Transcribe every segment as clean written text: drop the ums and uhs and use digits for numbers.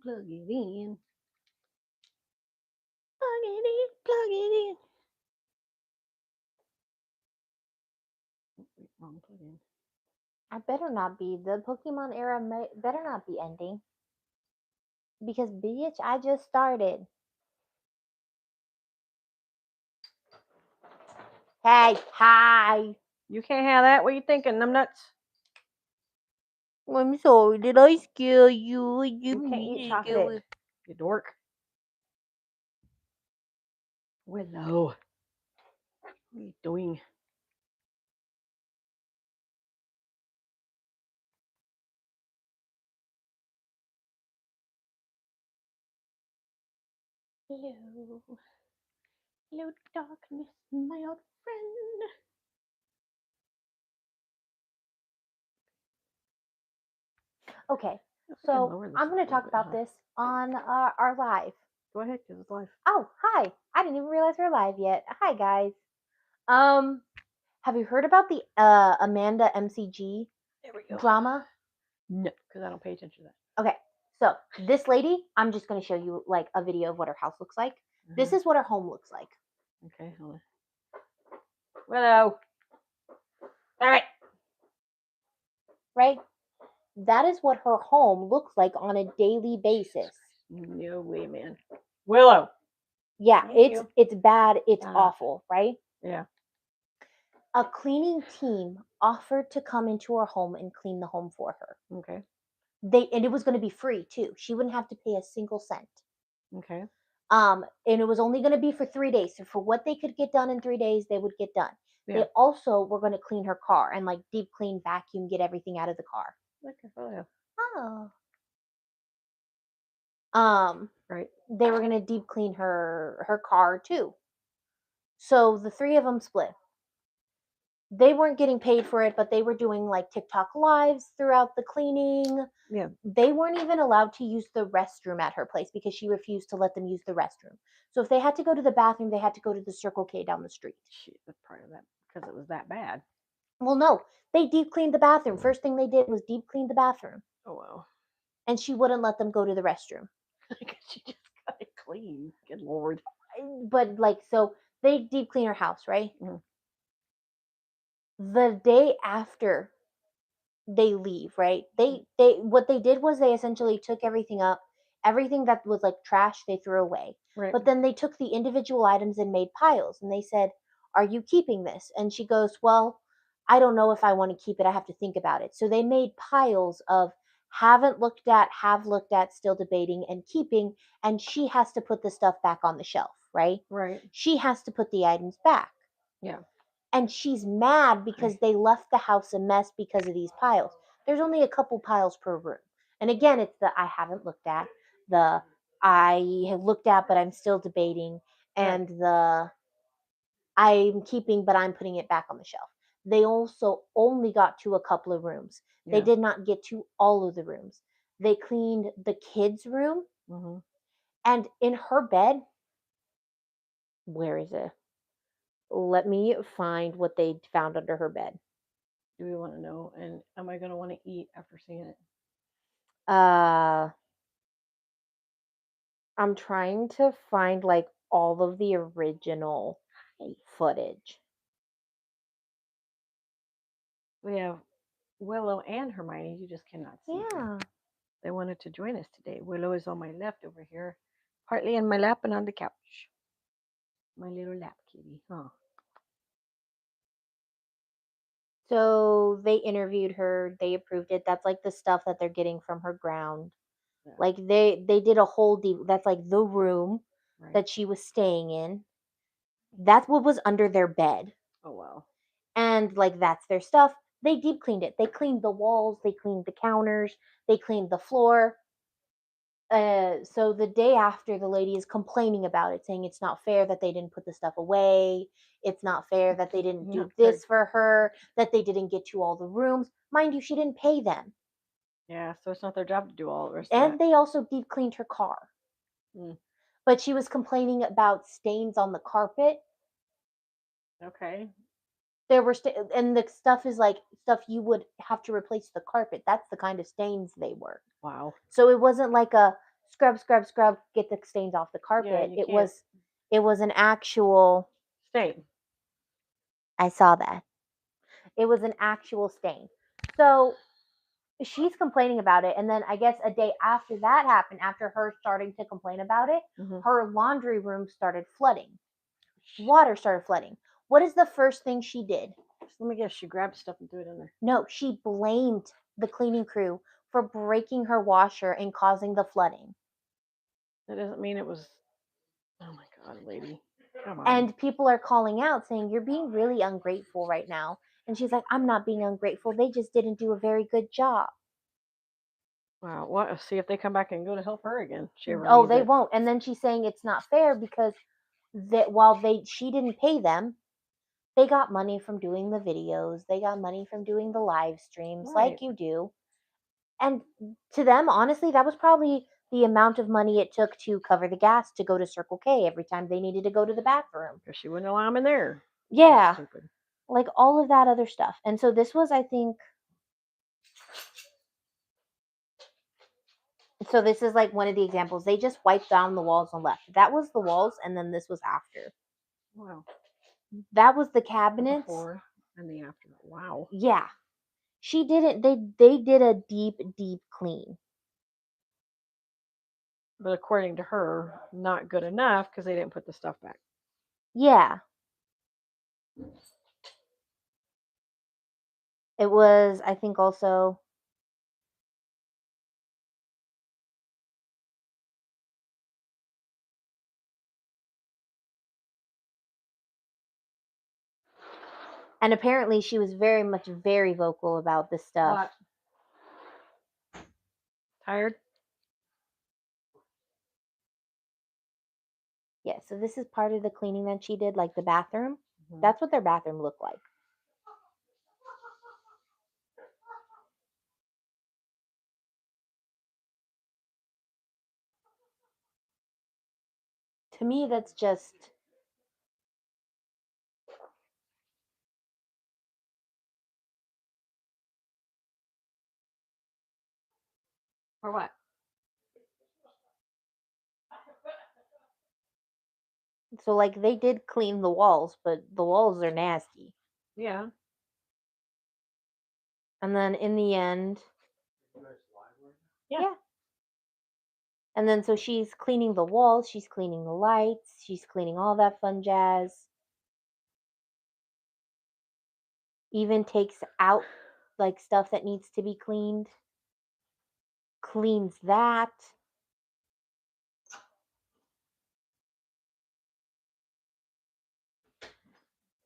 Plug it in. Plug it in. Plug it in. Wrong plug in. I better not be. The Pokemon era better not be ending. Because, bitch, I just started. Hey, hi. You can't have that. What are you thinking? Them nuts. I'm sorry. Did I scare you? You can't eat chocolate. You dork. Willow. What are you doing? Hello. Hello, darkness, my old friend. Okay, I can so lower this I'm up going a to little talk bit, about huh? this on our live. Go ahead, because it's live. Oh, hi. I didn't even realize we're live yet. Hi, guys. Have you heard about the Amanda MCG There we go. drama? No, because I don't pay attention to that. Okay, so this lady, I'm just going to show you like a video of what her house looks like. This is what her home looks like. Okay, hold on. Willow. All right. Right? That is what her home looks like on a daily basis. No way, man. Willow. Yeah, Thank it's bad, it's Ah. awful, right? Yeah. A cleaning team offered to come into her home and clean the home for her. Okay. And it was going to be free too. She wouldn't have to pay a single cent. Okay. And it was only going to be for 3 days. So for what they could get done in 3 days, they would get done. Yeah. They also were going to clean her car and like deep clean, vacuum, get everything out of the car. Okay. Oh. Right. They were going to deep clean her car too. So the three of them split. They weren't getting paid for it, but they were doing like TikTok lives throughout the cleaning. Yeah. They weren't even allowed to use the restroom at her place because she refused to let them use the restroom. So if they had to go to the bathroom, they had to go to the Circle K down the street. Shit, that's part of that because it was that bad. Well, no, they deep cleaned the bathroom. First thing they did was deep clean the bathroom. Oh, wow. And she wouldn't let them go to the restroom. She just got it clean. Good Lord. But like, so they deep clean her house, right? Mm-hmm. The day after they leave, right? They what they did was they essentially took everything up, everything that was like trash they threw away. Right. But then they took the individual items and made piles, and they said, "Are you keeping this?" And she goes, "Well, I don't know if I want to keep it. I have to think about it." So they made piles of haven't looked at, have looked at, still debating, and keeping, and she has to put the stuff back on the shelf, right? Right. She has to put the items back. Yeah. And she's mad because they left the house a mess because of these piles. There's only a couple piles per room. And again, it's the I haven't looked at, the I have looked at but I'm still debating, and the I'm keeping but I'm putting it back on the shelf. They also only got to a couple of rooms. They did not get to all of the rooms. They cleaned the kids' room, and in her bed, where is it? Let me find what they found under her bed. Do we want to know? And am I going to want to eat after seeing it? I'm trying to find like all of the original footage. We have Willow and Hermione. You just cannot see. Yeah. They wanted to join us today. Willow is on my left over here, partly in my lap and on the couch. My little lap kitty, huh? So they interviewed her. They approved it. That's like the stuff that they're getting from her ground. Yeah. Like they did a whole deep. That's like the room that she was staying in. That's what was under their bed. Oh wow. And like that's their stuff. They deep cleaned it. They cleaned the walls. They cleaned the counters. They cleaned the floor. So the day after, the lady is complaining about it, saying it's not fair that they didn't put the stuff away. It's not fair that they didn't do this for her, that they didn't get to all the rooms. Mind you, she didn't pay them. Yeah, so it's not their job to do all the rest of that. And they also deep cleaned her car. But she was complaining about stains on the carpet. Okay. There were and the stuff is like stuff you would have to replace the carpet. That's the kind of stains they were. Wow. So it wasn't like a scrub, scrub, scrub, get the stains off the Yeah, carpet. you It can't was an actual. stain. I saw that. It was an actual stain. So she's complaining about it, and then I guess a day after that happened, after her starting to complain about it, Mm-hmm. her laundry room started flooding. Water started flooding. What is the first thing she did? Let me guess. She grabbed stuff and threw it in there. No, she blamed the cleaning crew for breaking her washer and causing the flooding. That doesn't mean it was. Oh my God, lady. Come on. And people are calling out saying, "You're being really ungrateful right now." And she's like, "I'm not being ungrateful. They just didn't do a very good job." Wow. What? See if they come back and go to help her again. She ever Oh, needs they it. won't. And then she's saying it's not fair because that while she didn't pay them, they got money from doing the videos. They got money from doing the live streams Right. like you do. And to them, honestly, that was probably the amount of money it took to cover the gas to go to Circle K every time they needed to go to the bathroom. Because she wouldn't allow him in there. Yeah, Stupid. like all of that other stuff. And so this was, I think, so this is like one of the examples. They just wiped down the walls and left. That was the walls, and then this was after. Wow. That was the The cabinets. before and the after. Wow. Yeah. She didn't they did a deep, deep clean. But according to her, not good enough because they didn't put the stuff back. Yeah. It was, I think, also and apparently she was very vocal about this stuff. What? Tired? Yeah, so this is part of the cleaning that she did, like the bathroom. Mm-hmm. That's what their bathroom looked like. To me, that's just Or what? so like they did clean the walls, but the walls are nasty. Yeah. And then in the end, Yeah. yeah. And then so she's cleaning the walls, she's cleaning the lights, she's cleaning all that fun jazz. Even takes out like stuff that needs to be cleaned. Cleans that.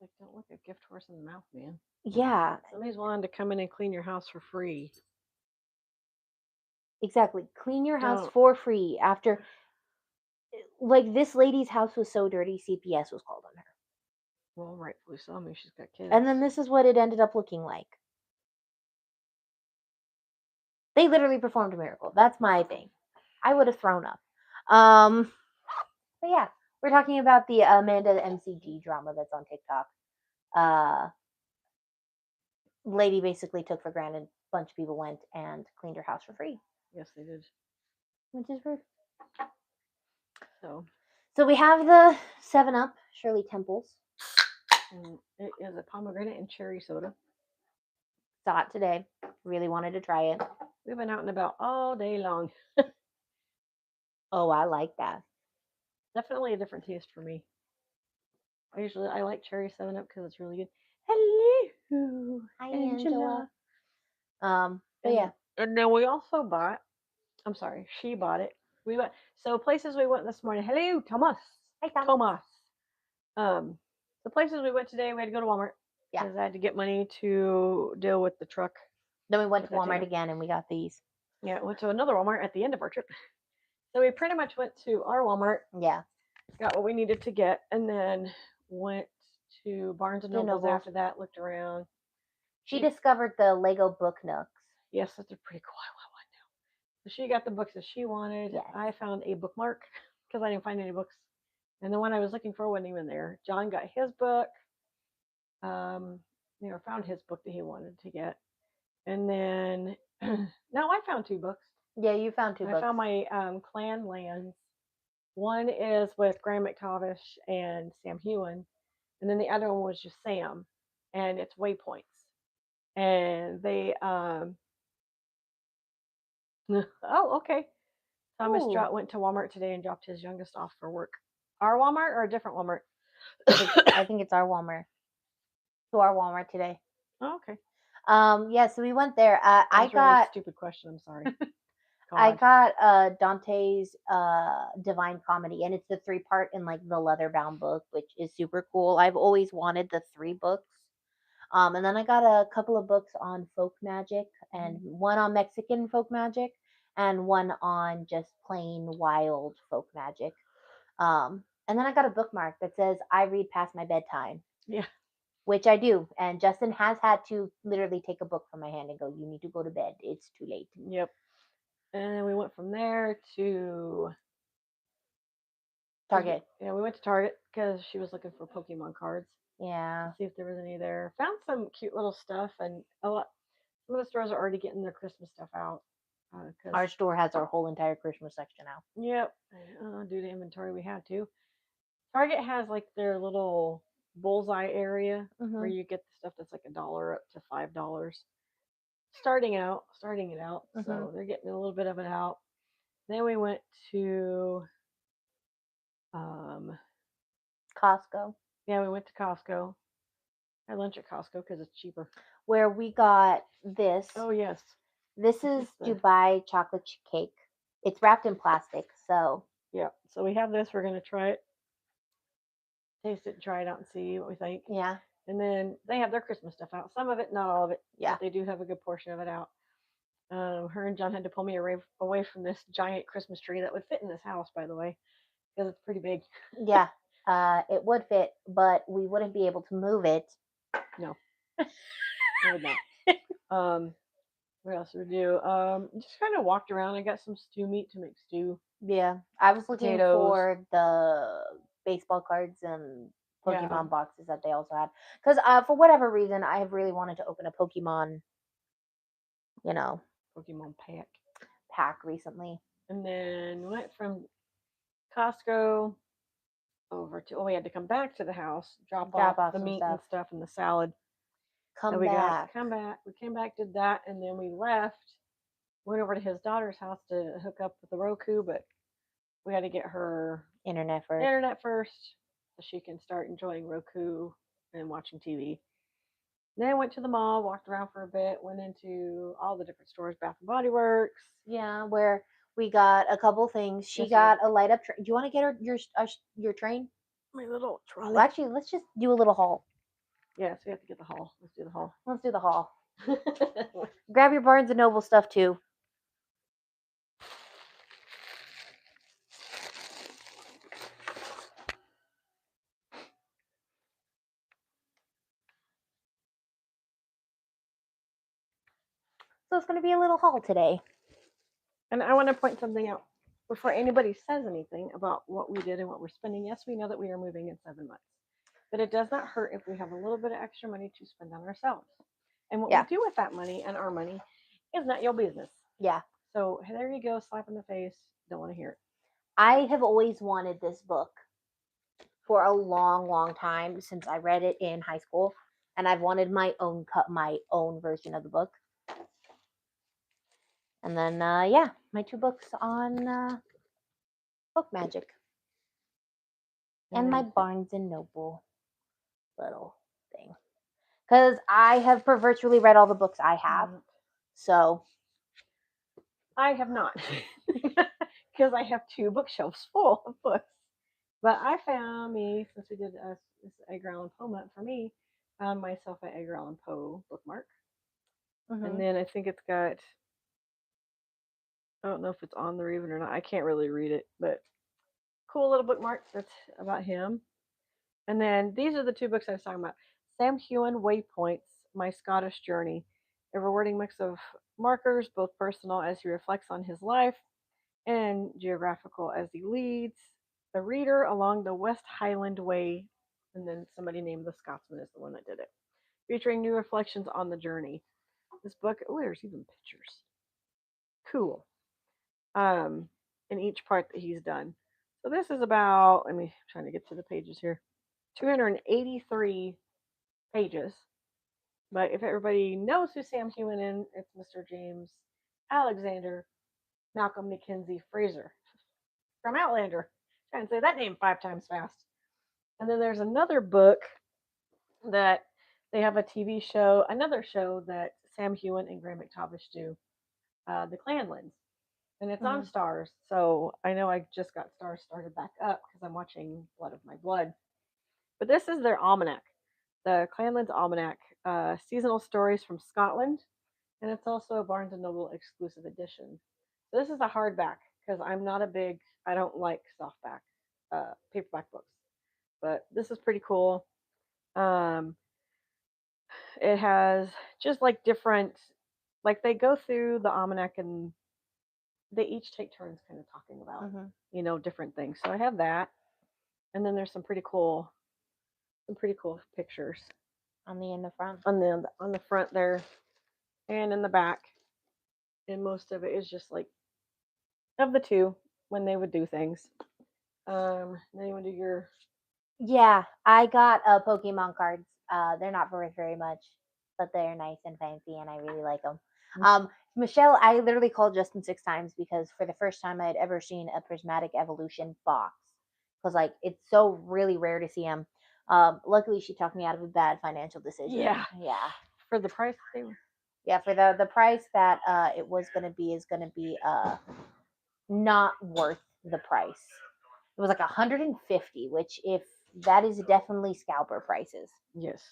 Like, don't look a gift horse in the mouth, man. Yeah, Somebody's willing to come in and clean your house for free. exactly. Clean your house Don't. for free after like this lady's house was so dirty, CPS was called on her. Well, rightfully so. I mean, she's got kids. And then this is what it ended up looking like. They literally performed a miracle. That's my thing. I would have thrown up. But yeah, we're talking about the Amanda MCG drama that's on TikTok. Lady basically took for granted a bunch of people went and cleaned her house for free. Yes, they did. Which is rude. So. So we have the 7-Up Shirley Temples. And it is a pomegranate and cherry soda. Saw it today. Really wanted to try it. We've been out and about all day long. Oh, I like that. Definitely a different taste for me. I like cherry 7-Up because it's really good. Hello, Hi, Angela. But yeah. And then we also bought. I'm sorry, she bought it. We went places we went this morning. Hello, Thomas. Hi, Tom. Thomas. The places we went today, we had to go to Walmart. Yeah. Because I had to get money to deal with the truck. Then we went to Walmart again and we got these. Yeah, went to another Walmart at the end of our trip. So we pretty much went to our Walmart. Yeah. Got what we needed to get, and then went to Barnes and Nobles after that. Looked around. She discovered the Lego book nooks. Yes, that's a pretty cool. I want one now. So she got the books that she wanted. Yes. I found a bookmark because I didn't find any books, and the one I was looking for wasn't even there. John got his book. Found his book that he wanted to get, and then now I found 2 books. Yeah, you found two I books. found my clan lands. One is with Graham McTavish and Sam Hewen, and then the other one was just Sam, and it's Waypoints. And they oh, okay. Thomas Ooh. went to Walmart today and dropped his youngest off for work. Our Walmart or a different Walmart? I think it's our Walmart. To our Walmart today. Oh, okay. Yeah, so we went there. That I was a really got stupid question. I'm sorry. I God. got Dante's Divine Comedy, and it's the 3-part in like the leather bound book, which is super cool. I've always wanted the 3 books. And then I got a couple of books on folk magic, and one on Mexican folk magic, and one on just plain wild folk magic. And then I got a bookmark that says I read past my bedtime, Yeah. which I do. And Justin has had to literally take a book from my hand and go, "You need to go to bed. It's too late." Yep. And then we went from there to Target. Yeah, we went to Target because she was looking for Pokemon cards. Yeah. See if there was any there. Found some cute little stuff, and a lot. Some of the stores are already getting their Christmas stuff out. Our store has our whole entire Christmas section out. Yep. Due to inventory, we had to. Target has like their little bullseye area where you get the stuff that's like $1 up to $5. Starting it out. So they're getting a little bit of it out. Then we went to Costco. Yeah, we went to Costco. Had lunch at Costco because it's cheaper. Where we got this. Oh yes. This is Dubai chocolate cake. It's wrapped in plastic, so. Yeah. So we have this. We're gonna try it, taste it, try it out, and see what we think. Yeah. And then they have their Christmas stuff out. Some of it, not all of it. Yeah. But they do have a good portion of it out. Her and John had to pull me away from this giant Christmas tree that would fit in this house, by the way, because it's pretty big. Yeah. It would fit, but we wouldn't be able to move it. No. I would not. What else did we do? Just kind of walked around. I got some stew meat to make stew. Yeah. I was looking Potatoes. for the baseball cards and Pokemon boxes that they also had. Because for whatever reason, I have really wanted to open a Pokemon, Pokemon pack recently. And then went from Costco over to, we had to come back to the house, drop off the meat and stuff and the salad. Come back. We came back, did that, and then we left. Went over to his daughter's house to hook up with the Roku, but we had to get her internet first so she can start enjoying Roku and watching TV. Then went to the mall, walked around for a bit, went into all the different stores, Bath and Body Works. Yeah, where we got a couple things. She got a light up. Do you want to get her your train? My little trolley. Well, actually, let's just do a little haul. Yes, we have to get the haul. Let's do the haul. Let's do the haul. Grab your Barnes and Noble stuff too. So it's going to be a little haul today. And I want to point something out before anybody says anything about what we did and what we're spending. Yes, we know that we are moving in 7 months, but it does not hurt if we have a little bit of extra money to spend on ourselves. And what we do with that money and our money is not your business. Yeah. So there you go, slap in the face. Don't want to hear it. I have always wanted this book for a long, long time since I read it in high school, and I've wanted my own version of the book. And then, my 2 books on book magic. And my Barnes and Noble little thing. Because I have virtually read all the books I have. So. I have not. Because I have 2 bookshelves full of books. But I found since we did this Edgar Allan Poe month for me, found myself an Edgar Allan Poe bookmark. Mm-hmm. And then I think it's got, I don't know if it's on there even or not. I can't really read it, but cool little bookmark that's about him. And then these are the 2 books I was talking about. Sam Hewen, Waypoints, My Scottish Journey. A rewarding mix of markers, both personal as he reflects on his life and geographical as he leads the reader along the West Highland Way. And then somebody named the Scotsman is the one that did it. Featuring new reflections on the journey. This book, there's even pictures. Cool. in each part that he's done. So this is about, let me, I'm trying to get to the pages here, 283 pages. But if everybody knows who Sam Heughan is, it's Mr. James Alexander Malcolm Mackenzie Fraser from Outlander. Trying to say that name 5 times fast. And then there's another book that they have a TV show, another show that Sam Heughan and Graham McTavish do, The Clanlands. And it's on Stars. So I know I just got Stars started back up because I'm watching Blood of My Blood. But this is their almanac, the Clanlands Almanac, seasonal stories from Scotland. And it's also a Barnes and Noble exclusive edition. So this is a hardback because I'm not a big, I don't like softback, paperback books. But this is pretty cool. Um, it has just like different, like they go through the almanac and they each take turns kind of talking about, different things. So I have that, and then there's some pretty cool pictures in the front. On the front there, and in the back, and most of it is just like of the two when they would do things. Then you want to do your. Yeah, I got Pokemon cards. They're not worth very much, but they're nice and fancy, and I really like them. Michelle, I literally called Justin 6 times because for the first time I had ever seen a Prismatic Evolution box. Because like it's so really rare to see them. Luckily, she talked me out of a bad financial decision. Yeah. For the price they were. Yeah, for the price that it was gonna be is gonna be not worth the price. It was like 150, which if that is definitely scalper prices. Yes.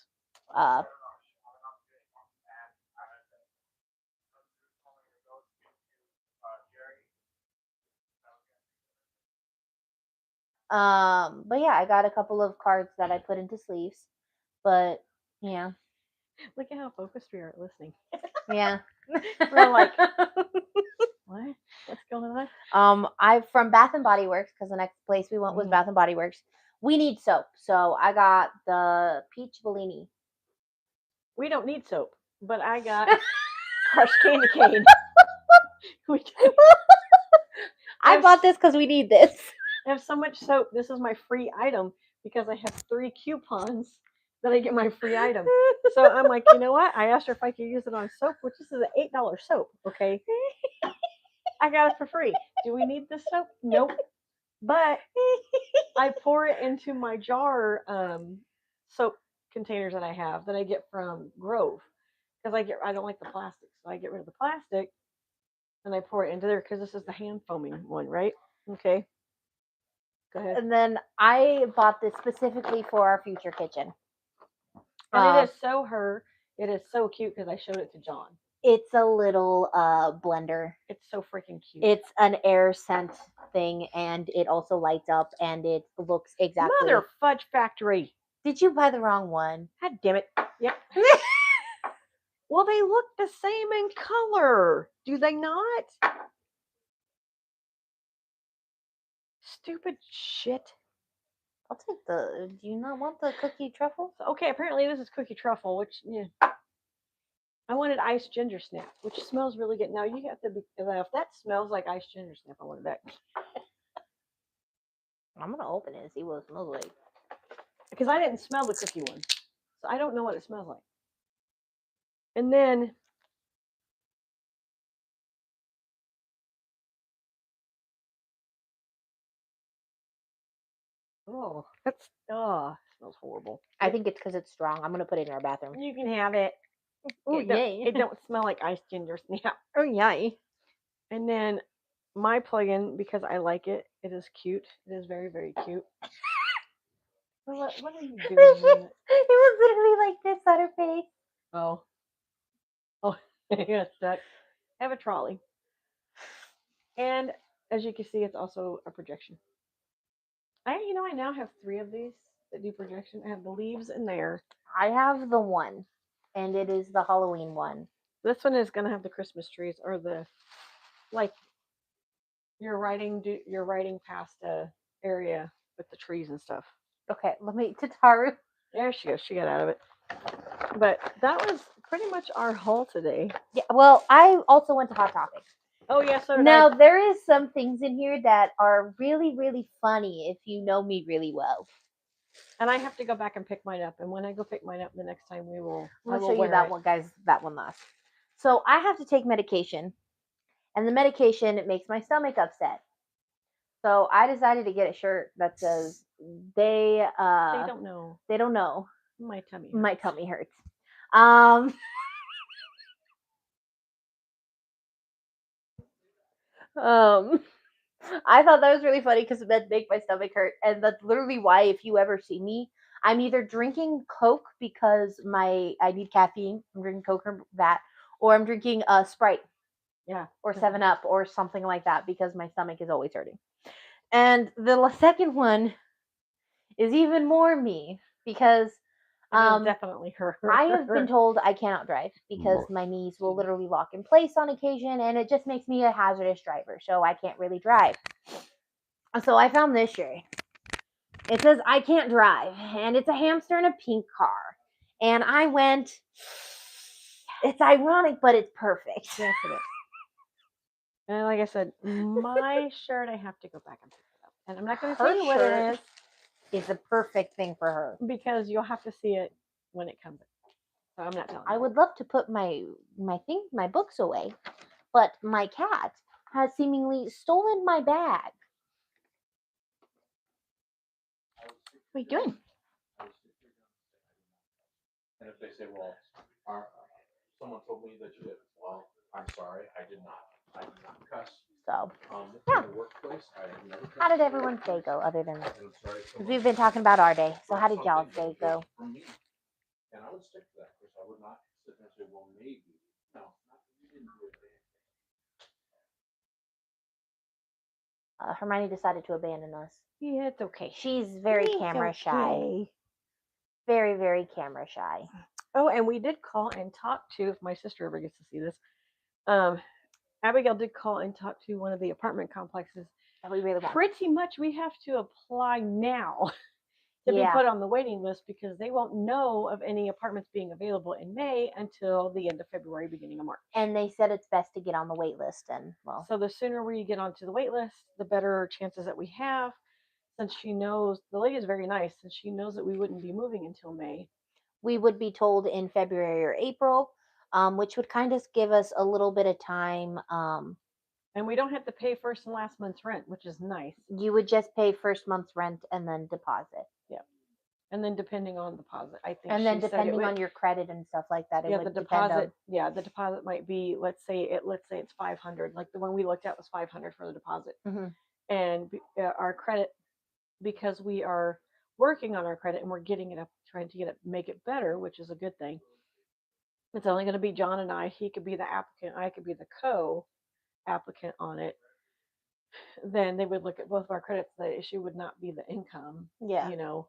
But yeah, I got a couple of cards that I put into sleeves. But yeah. Look at how focused we are at listening. Yeah. We're like, what? What's going on? I from Bath and Body Works because the next place we went was Bath and Body Works. We need soap, so I got the Peach Bellini. We don't need soap, but I got crushed candy cane. I bought this because we need this. I have so much soap. This is my free item because I have 3 coupons that I get my free item. So I'm like, you know what? I asked her if I could use it on soap, which is an $8 soap. Okay. I got it for free. Do we need this soap? Nope. But I pour it into my jar soap containers that I have that I get from Grove because I don't like the plastic, so I get rid of the plastic and I pour it into there because this is the hand foaming one, right? Okay. Go ahead. And then I bought this specifically for our future kitchen. And it is so her. It is so cute because I showed it to John. It's a little blender. It's so freaking cute. It's an air scent thing, and it also lights up, and it looks exactly. Mother fudge factory! Did you buy the wrong one? God damn it! Yep. Well, they look the same in color. Do they not? Stupid shit. I'll take the. Do you not want the cookie truffle? Okay, apparently this is cookie truffle, which yeah. I wanted iced ginger snap, which smells really good. Now you have to be if that smells like iced ginger snap, I want it back. I'm gonna open it and see what it smells like. Because I didn't smell the cookie one, so I don't know what it smells like. And then smells horrible. I think it's because it's strong. I'm gonna put it in our bathroom. You can have it. Oh yay! It don't smell like iced ginger snap. Oh yay! And then my plug-in, because I like it. It is cute. It is very, very cute. What are you doing? It was literally like this on her face. Oh, yeah, stuck. I have a trolley, and as you can see, it's also a projection. I now have 3 of these that do projection. I have the leaves in there. I have the one, and it is the Halloween one. This one is gonna have the Christmas trees or the like. You're riding past a area with the trees and stuff. Okay, let me Tataru. There she goes. She got out of it. But that was pretty much our haul today. Yeah. Well, I also went to Hot Topic. Oh yeah, so did Now I. there is some things in here that are really, really funny if you know me really well. And I have to go back and pick mine up. And when I go pick mine up the next time, I'm I gonna will show you wear that it. one, guys. That one last. So I have to take medication, and the medication it makes my stomach upset. So I decided to get a shirt that says they They don't know. they don't know My tummy my hurts. tummy hurts. Um um I thought that was really funny because it meant make my stomach hurt, and that's literally why if you ever see me, I'm either drinking Coke because I need caffeine. I'm drinking Coke or that, or I'm drinking a Sprite Yeah. or 7 Up or something like that because my stomach is always hurting. And the second one is even more me because It is um definitely her. I have been told I cannot drive because my knees will literally lock in place on occasion, and it just makes me a hazardous driver, so I can't really drive. So I found this shirt. It says I can't drive, and it's a hamster in a pink car. And I went, it's ironic, but it's perfect. Yes, it is. And like I said, my shirt, I have to go back and pick it up. And I'm not going to tell Her you what it shirt is is a perfect thing for her. because you'll have to see it when it comes in. So I'm not telling you. I would love to put my books away, but my cat has seemingly stolen my bag. What are you doing? And if they say, well, someone told me that you did, well, I'm sorry, I did not. I did not cuss. So, In the workplace, I have never cussed. how did everyone's day go other than And I'm sorry because we've been talking about our day. So, how did y'all's something day go? from me. And I would stick to that because I would not sit there and say, well, maybe. No, you didn't do it. Hermione decided to abandon us. Yeah, it's okay. She's very It's camera shy. okay. Very, very camera shy. Oh, and we did call and talk to, if my sister ever gets to see this, Abigail did call and talk to one of the apartment complexes. And we really want. Pretty much we have to apply now to be Yeah. put on the waiting list because they won't know of any apartments being available in May until the end of February, beginning of March. And they said it's best to get on the wait list. And well, So the sooner we get onto the wait list, the better chances that we have. Since she knows, the lady is very nice, since she knows that we wouldn't be moving until May. we would be told in February or April, which would kind of give us a little bit of time. And we don't have to pay first and last month's rent, which is nice. You would just pay first month's rent and then deposit. Yeah. And then depending on deposit, I think. And then she said depending it would, on your credit and stuff like that, it yeah, would the depend deposit. on. Yeah, the deposit might be. Let's say it's 500. Like the one we looked at was 500 for the deposit. Mm-hmm. And our credit, because we are working on our credit and we're getting it up, trying to get it, make it better, which is a good thing. It's only going to be John and I. He could be the applicant. I could be the co-applicant on it. Then they would look at both of our credits. The issue would not be the income. Yeah. You know,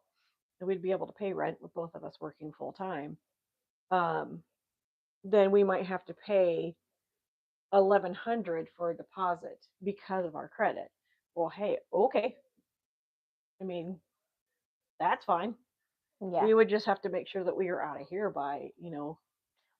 we'd be able to pay rent with both of us working full time. Um, then we might have to pay 1,100 for a deposit because of our credit. Well, hey, okay. I mean, that's fine. Yeah. We would just have to make sure that we are out of here by,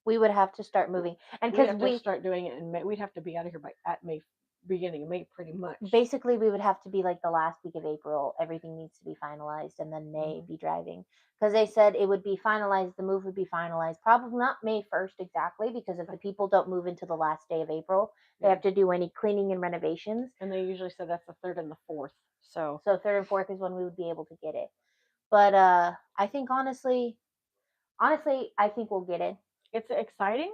We would have to start moving, and we'd because have to start doing it in May. We'd have to be out of here by at May, beginning of May, pretty much. basically we would have to be like the last week of April. Everything needs to be finalized, and then May be driving because they said it would be finalized. The move would be finalized probably not May 1st exactly because if the people don't move until the last day of April, they have to do any cleaning and renovations. And they usually said that's the 3rd and the 4th. So 3rd and 4th is when we would be able to get it. But I think honestly, I think we'll get it. it's exciting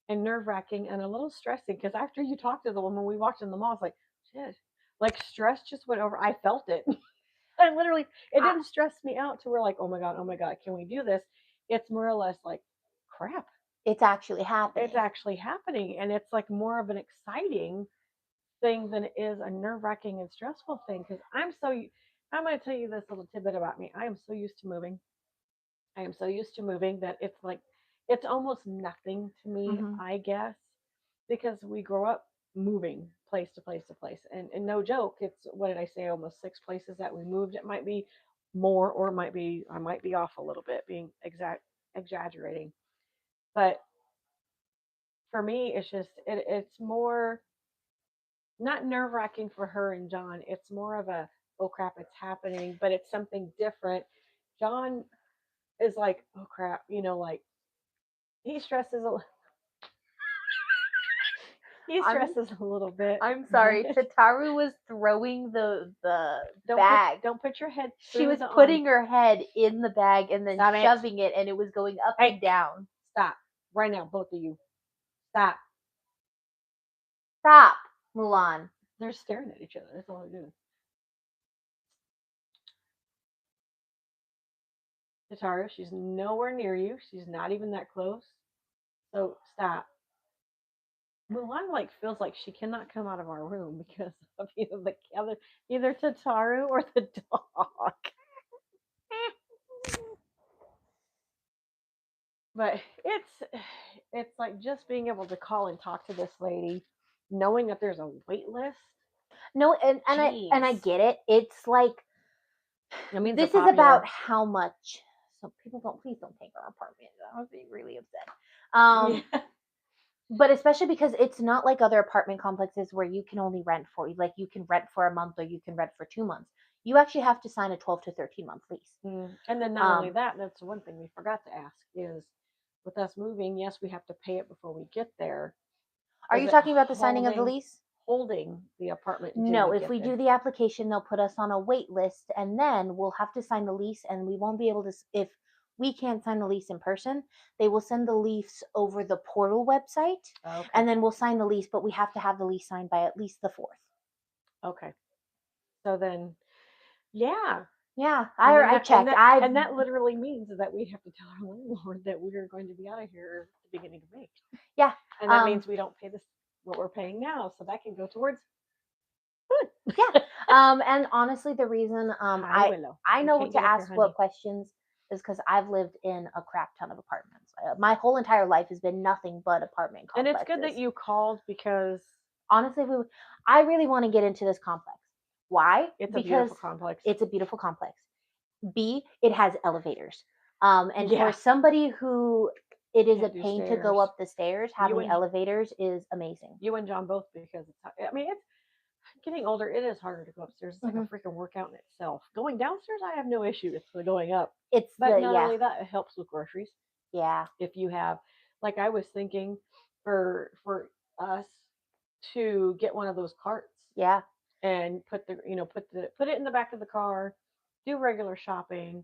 and nerve wracking and a little stressing because after you talk to the woman, we walked in the mall. It's like shit, like stress just went over. I felt it. I literally, it didn't stress me out to where like, oh my god, can we do this? It's more or less like, crap, it's actually happening. It's actually happening, and it's like more of an exciting thing than it is a nerve wracking and stressful thing. Because I'm going to tell you this little tidbit about me. I am so used to moving. I am so used to moving that it's like it's almost nothing to me, I guess, because we grow up moving place to place to place. And no joke, it's what did I say, almost 6 places that we moved. It might be more or it might be I might be off a little bit, being exaggerating. But for me it's just it's more not nerve wracking for her and John. It's more of a, oh crap, it's happening, but it's something different. John is like, oh crap, like he stresses a he I'm stresses a little bit. I'm sorry. But Tataru was throwing the don't bag. don't put your head She through was the putting her head in the bag and then Stop it. shoving it, and it was going up Hey. and down. Stop right now, both of you. Stop. Stop, Mulan. They're staring at each other. That's all they're doing. Tataru, she's nowhere near you. She's not even that close. So stop. Mulan like feels like she cannot come out of our room because of either Tataru or the dog. But it's like just being able to call and talk to this lady, knowing that there's a wait list. No, and I Jeez. get it. It's like I mean, this is about how much. So people please don't take our apartment. I would be really upset. Yeah. But especially because it's not like other apartment complexes where you can only rent for you can rent for a month or you can rent for 2 months. You actually have to sign a 12 to 13 month lease. And then not only that, that's one thing we forgot to ask is with us moving, yes, we have to pay it before we get there. Are you talking about the signing of the lease? Holding the apartment. No, if we do the application, they'll put us on a wait list, and then we'll have to sign the lease, and we won't be able to. If we can't sign the lease in person, they will send the lease over the portal website, and then we'll sign the lease. But we have to have the lease signed by at least the 4th. Okay. So then, yeah. Yeah, I checked. And that literally means that we have to tell our landlord that we are going to be out of here at the beginning of May. Yeah, and that means we don't pay this what we're paying now, so that can go towards food. Yeah. And honestly, the reason I know what to ask what questions is because I've lived in a crap ton of apartments. My whole entire life has been nothing but apartment complexes. And it's good that you called because honestly, I really want to get into this complex. Why? It's a beautiful complex. It's a beautiful complex. B, it has elevators. And for somebody who it is a pain to go up the stairs, having elevators is amazing. You and John both, because I mean, it's getting older. It is harder to go upstairs. It's like a freaking workout in itself. Going downstairs, I have no issue with going up. But not only that, it helps with groceries. Yeah. If you have, like I was thinking, for us to get one of those carts. Yeah. And put it in the back of the car, do regular shopping,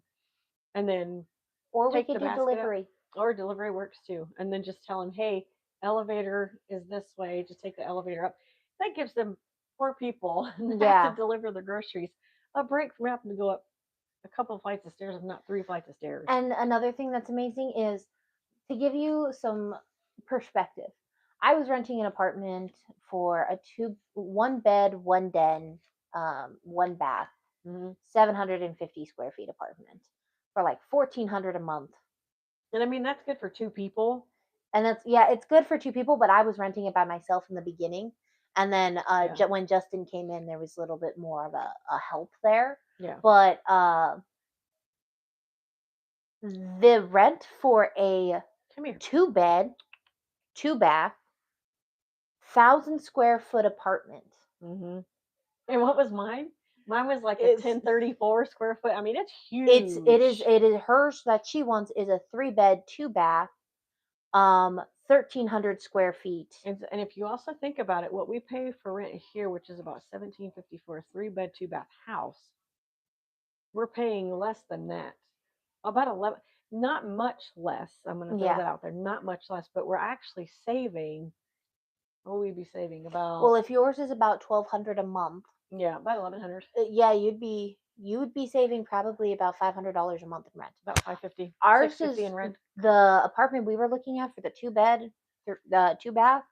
and then or we could do delivery. Or delivery works too. And then just tell them, hey, elevator is this way. Just take the elevator up. That gives them 4 people to deliver the groceries a break from having to go up a couple of flights of stairs, if not 3 flights of stairs. And another thing that's amazing is to give you some perspective. I was renting an apartment for a 1 bed, 1 den, 1 bath, 750 square feet apartment for like $1,400 a month. And I mean, that's good for 2 people. And it's good for 2 people, but I was renting it by myself in the beginning. And then when Justin came in, there was a little bit more of a help there. Yeah. But the rent for a 2 bed, 2 bath, 1,000 square foot apartment. Mm-hmm. And what was mine? Mine was like a 1034 square foot. I mean, it's huge. It is hers that she wants is a 3 bed, 2 bath, 1,300 square feet. And if you also think about it, what we pay for rent here, which is about $1,750 for a 3 bed, 2 bath house, we're paying less than that. About 11, not much less. I'm going to throw that out there. Not much less, but we're actually saving. What would we be saving about? Well, if yours is about $1,200 a month. Yeah, about $1,100. Yeah, you'd be saving probably about $500 a month in rent. About $550. Ours $650 is in rent. The apartment we were looking at for the 2 bed, the 2 bath,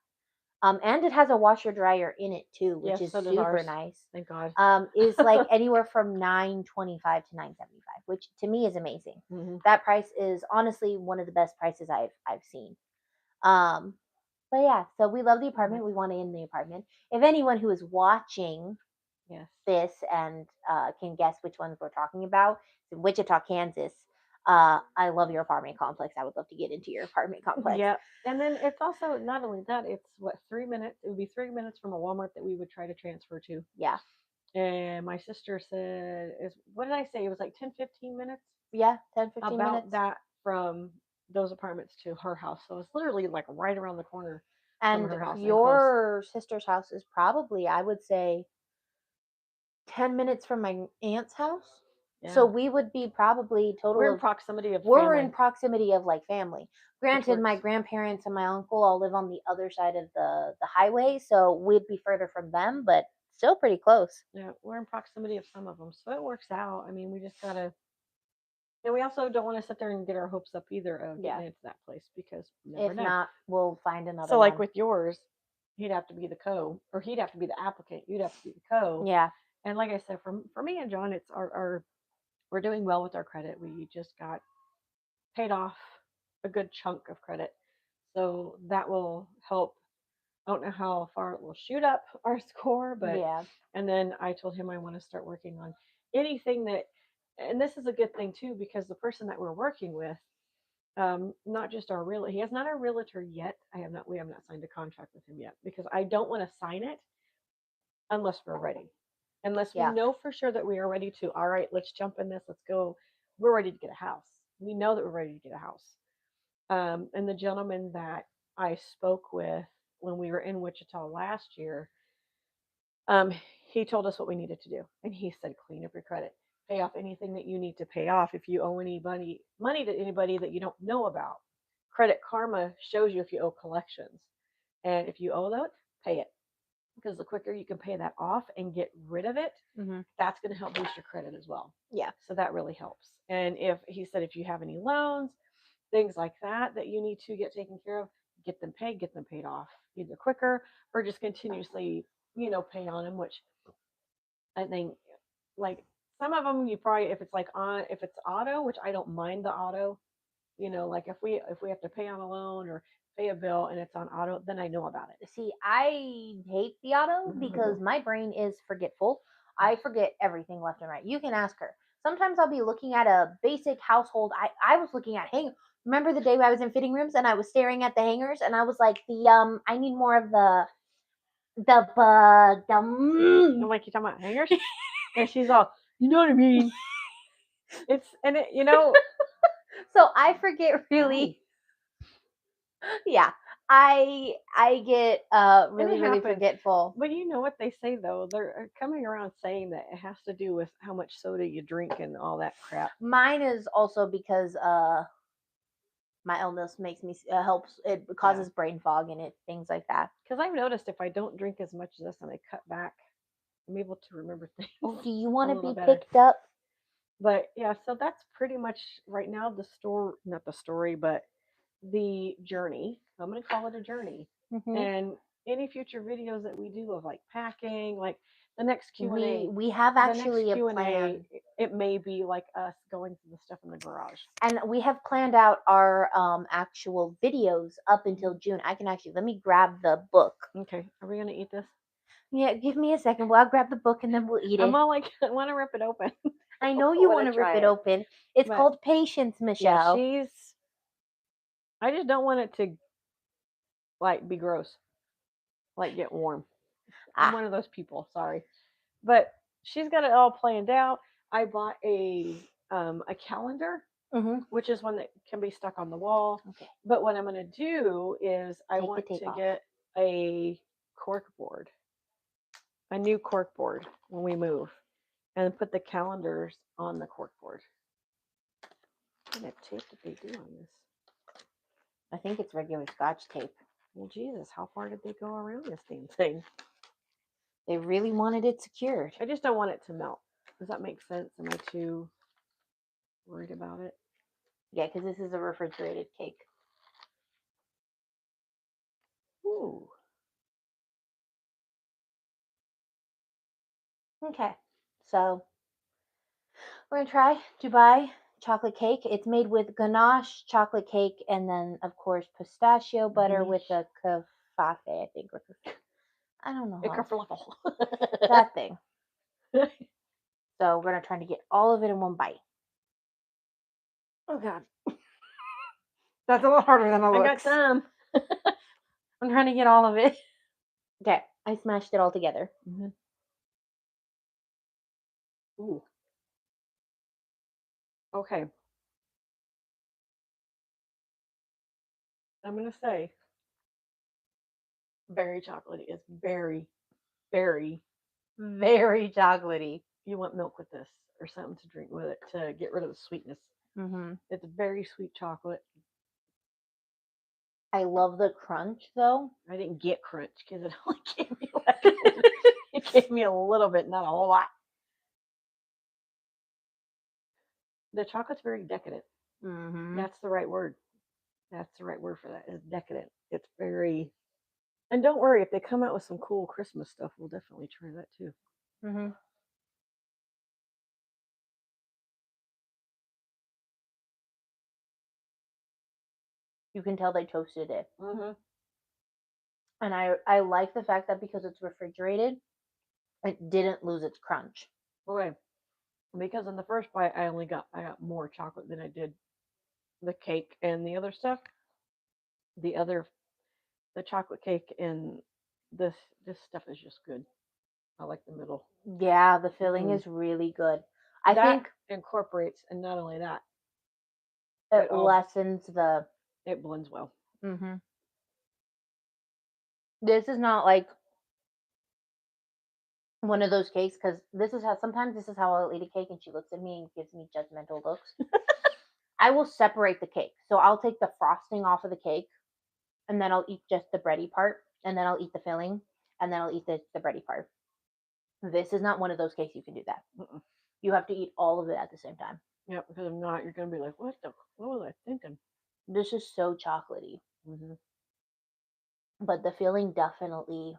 and it has a washer dryer in it too, which is super nice. Thank God. Is like anywhere from $925 to $975, which to me is amazing. Mm-hmm. That price is honestly one of the best prices I've seen. But yeah, so we love the apartment. We want to end the apartment. If anyone who is watching this and can guess which ones we're talking about, Wichita, Kansas. I love your apartment complex. I would love to get into your apartment complex. Yeah. And then it's also not only that, it's what, 3 minutes? It would be 3 minutes from a Walmart that we would try to transfer to. Yeah. And my sister said, "Is what did I say? It was like 10, 15 minutes Yeah, 10, 15 about minutes. that from those apartments to her house. So it's literally like right around the corner from And her house and close. your sister's house is probably, I would say, 10 minutes from my aunt's house. So Yeah. we would be probably total We're in of proximity of we're family. in proximity of like family. Granted, my works. grandparents and my uncle all live on the other side of the highway, so we'd be further from them, but still pretty close. Yeah, we're in proximity of some of them, so it works out. I mean, we just gotta, and we also don't want to sit there and get our hopes up either of getting Yeah. into that place because you never If know. not, we'll find another So, like one. with yours, he'd have to be the co, or he'd have to be the applicant. You'd have to be the co. Yeah. And like I said, for me and John, it's our we're doing well with our credit. We just got paid off a good chunk of credit, so that will help. I don't know how far it will shoot up our score, but Yeah. and then I told him I want to start working on anything that, and this is a good thing too because the person that we're working with, not just our real, he is not our realtor yet. We have not signed a contract with him yet because I don't want to sign it unless we're ready, unless we Yeah. know for sure that we are ready to. All right, let's jump in this. Let's go. We're ready to get a house. We know that we're ready to get a house. And the gentleman that I spoke with when we were in Wichita last year, um, he told us what we needed to do. And he said, clean up your credit, pay off anything that you need to pay off. If you owe anybody money to anybody that you don't know about, Credit Karma shows you if you owe collections. And if you owe that, pay it. Because the quicker you can pay that off and get rid of it, that's going to help boost your credit as well. Yeah. So that really helps. And if he said, if you have any loans, things like that that you need to get taken care of, get them paid off either quicker or just continuously, pay on them, which I think like some of them you probably, if it's auto, which I don't mind the auto, like if we have to pay on a loan or pay a bill and it's on auto, then I know about it. See, I hate the auto because my brain is forgetful. I forget everything left and right. You can ask her. Sometimes I'll be looking at a basic household. I was looking at remember the day I was in fitting rooms and I was staring at the hangers and I was like, I need more of the I'm like, you talking about hangers? And she's all, you know what I mean? So I forget really. Yeah. I get really happens. forgetful. But you know what they say though? They're coming around saying that it has to do with how much soda you drink and all that crap. Mine is also because my illness makes me helps, it causes brain fog and things like that. Because I've noticed if I don't drink as much as this and I cut back, I'm able to remember things. Do you want to be better. picked up? But yeah, so that's pretty much right now not the story, but the journey. I'm going to call it a journey. And any future videos that we do of like packing, like the next Q&A. We have actually a plan. It may be like us going through the stuff in the garage. And we have planned out our actual videos up until June. I can actually, let me grab the book. Okay, are we going to eat this? Yeah, give me a second. Well, I'll grab the book and then we'll eat it. I'm all like, I want to rip it open. I know you want to rip it open. It's called Patience, Michelle. Yeah, I just don't want it to like be gross, like get warm. I'm one of those people, sorry. But she's got it all planned out. I bought a calendar, which is one that can be stuck on the wall. Okay. But what I'm going to do is I want to get a cork board, a new cork board when we move, and put the calendars on the cork board. What kind of tape did they do on this? I think it's regular Scotch tape. Well, Jesus, how far did they go around this damn thing? They really wanted it secured. I just don't want it to melt. Does that make sense? Am I too worried about it? Yeah, because this is a refrigerated cake. Ooh. Okay, so we're going to try Dubai chocolate cake. It's made with ganache chocolate cake and then, of course, pistachio butter with a café, I think. I don't know. That thing. So we're going to try to get all of it in one bite. Oh God. That's a little harder than it I got looks. some. I'm trying to get all of it. Okay, I smashed it all together. Mhm. Ooh. Okay. I'm gonna say berry chocolate is very, very. Very chocolatey. You want milk with this or something to drink with it to get rid of the sweetness. Mm-hmm. It's very sweet chocolate. I love the crunch though. I didn't get crunch because it only gave me it gave me a little bit, not a whole lot. The chocolate's very decadent. Mm-hmm. That's the right word. That's the right word for that. Is decadent. It's very. And don't worry, if they come out with some cool Christmas stuff, we'll definitely try that too. Mm-hmm. You can tell they toasted it. Mm-hmm. And I like the fact that because it's refrigerated, it didn't lose its crunch. Okay. Because in the first bite, I got more chocolate than I did the cake and the other stuff. The chocolate cake and this this stuff is just good. I like the middle. Yeah, the filling Mm. is really good. I That think incorporates, and not only that, it all- lessens the. it blends well. Mm-hmm. This is not like one of those cakes because this is how sometimes this is how I'll eat a cake and she looks at me and gives me judgmental looks. I will separate the cake. So I'll take the frosting off of the cake and then I'll eat just the bready part and then I'll eat the filling and then I'll eat the bready part. This is not one of those cakes you can do that. Mm-mm. You have to eat all of it at the same time. Yeah, because if not, you're gonna be like, what was I thinking? This is so chocolatey, Mm-hmm. but the filling definitely.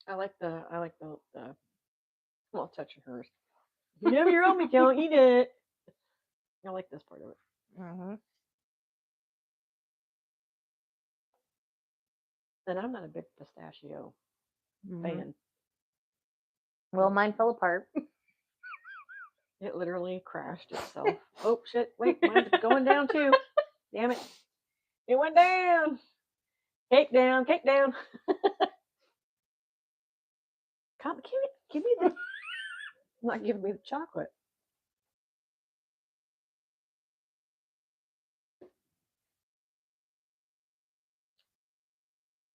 I like the well, touching hers. You have your own, you don't eat it. I like this part of it. Mm-hmm. And I'm not a big pistachio fan. Well, mine fell apart. It literally crashed itself. Oh shit! Wait, mine's going down too. Damn it! It went down. Cake down. Cake down. Come, give me the. Not giving me the chocolate.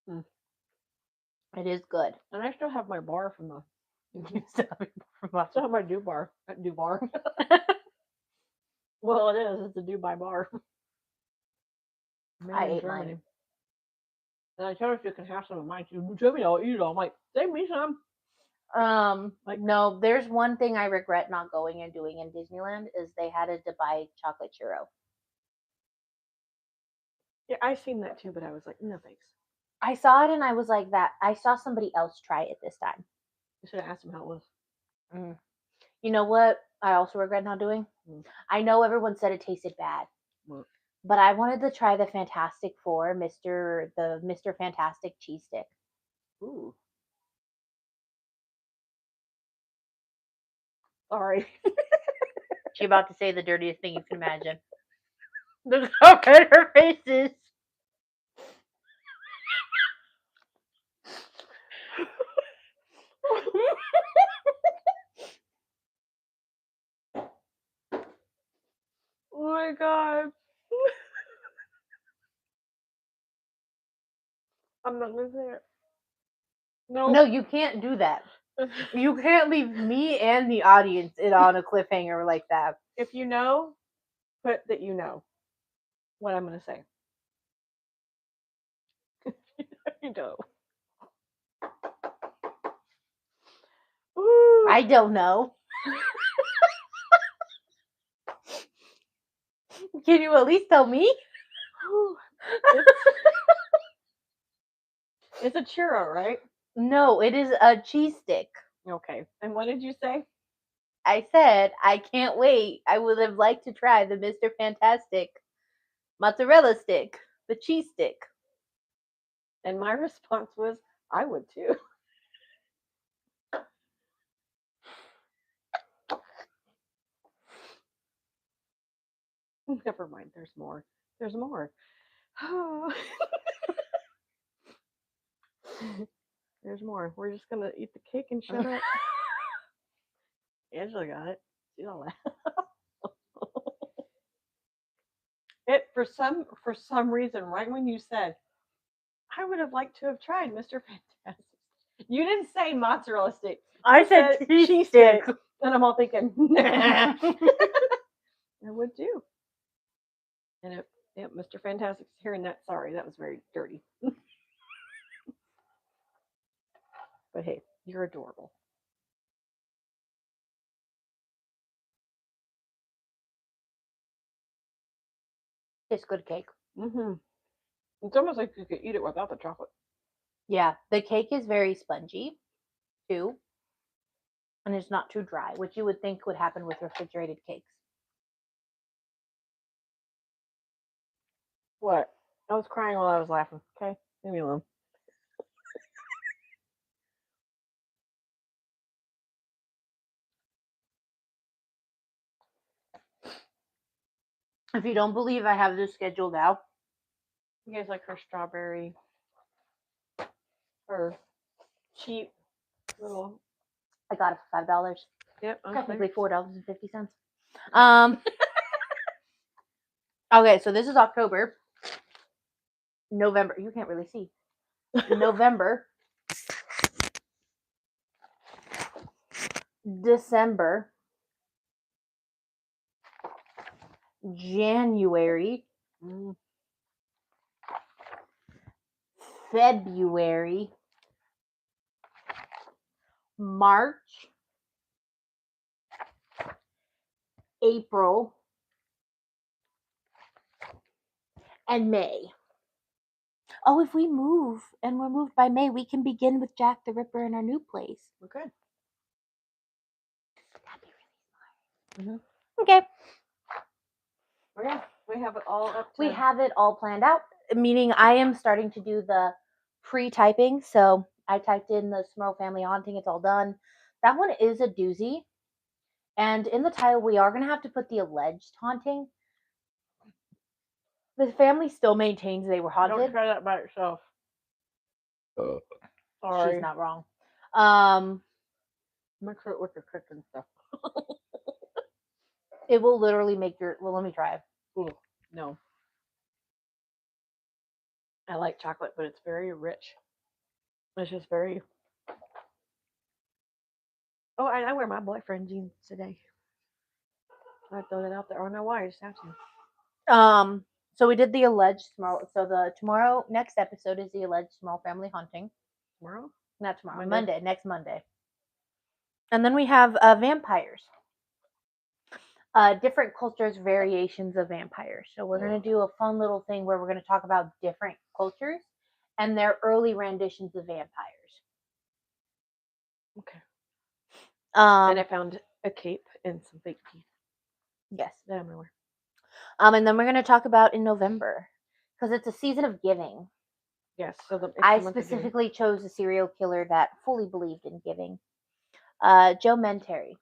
Mm. It is good. And I still have my bar from the. You still I still have my do bar. Do bar. Well, it is. It's a Dubai bar. Made I in ate Germany. mine. And I told her you can have some of mine. She said, Jimmy, I'll eat it all. I'm like, save me some. Like- No, there's one thing I regret not going and doing in Disneyland is they had a Dubai chocolate churro. Yeah, I seen that too, but I was like, no thanks. I saw it and I was like that. I saw somebody else try it this time. You should have asked him how it was. You know what? I also regret not doing. Mm. I know everyone said it tasted bad, Well, but I wanted to try the Fantastic Four, Mr. Fantastic cheese stick. ooh. Sorry. She about to say the dirtiest thing you can imagine. Look how red her face is. Oh my god. I'm not gonna say it. No. No, you can't do that. You can't leave me and the audience on a cliffhanger like that. If you know, put that you know what I'm gonna say. You know. Ooh. I don't know. Can you at least tell me? Ooh. It's a churro, right? No, it is a cheese stick. Okay. And what did you say? I said I can't wait. I would have liked to try the Mr. Fantastic mozzarella stick, the cheese stick. And my response was, I would too. Never mind. There's more. There's more. Oh. There's more. We're just gonna eat the cake and shut up. Angela got it. She's all that. It for some reason, right when you said, I would have liked to have tried Mr. Fantastic. You didn't say mozzarella sticks. I You said cheese sticks. sticks. And I'm all thinking, nah. I would do. And Mr. Fantastic's hearing that. Sorry, that was very dirty. But hey, you're adorable. It's good cake. Mm-hmm. It's almost like you could eat it without the chocolate. Yeah, the cake is very spongy too, and it's not too dry, which you would think would happen with refrigerated cakes. What? I was crying while I was laughing. Okay, leave me alone. If you don't believe I have this scheduled out, You guys like her strawberry, her cheap little. I got it for $5. Yep. Technically $4.50. Okay, so this is October. November. You can't really see. November. December. January. Mm. February. March. April. And May. Oh, if we move and we're moved by May, we can begin with Jack the Ripper in our new place. Okay. That'd be really smart. Mm-hmm. Okay. Yeah, we have it all up. We have it all planned out, meaning I am starting to do the pre-typing. So I typed in the Smurl family haunting. It's all done. That one is a doozy. And in the title, we are going to have to put the alleged haunting. The family still maintains they were haunted. Don't try that by yourself. Sorry. She's not wrong. Mix it with your kitchen stuff. It will literally make your. Well, let me try it. Ooh, no. I like chocolate, but it's very rich. It's just very. Oh, I wear my boyfriend jeans today. I throw that out there. I don't know why. I just have to. So we did the alleged Smurl. So the next episode is the alleged Smurl family haunting. Tomorrow? Not tomorrow. Monday? Next Monday. And then we have vampires. Different cultures, variations of vampires. So we're going to do a fun little thing where we're going to talk about different cultures and their early renditions of vampires. Okay. And I found a cape and some fake teeth. Yes. That I'm going to wear. And then we're going to talk about in November because it's a season of giving. Yes. So I specifically chose a serial killer that fully believed in giving. Joe Mentary.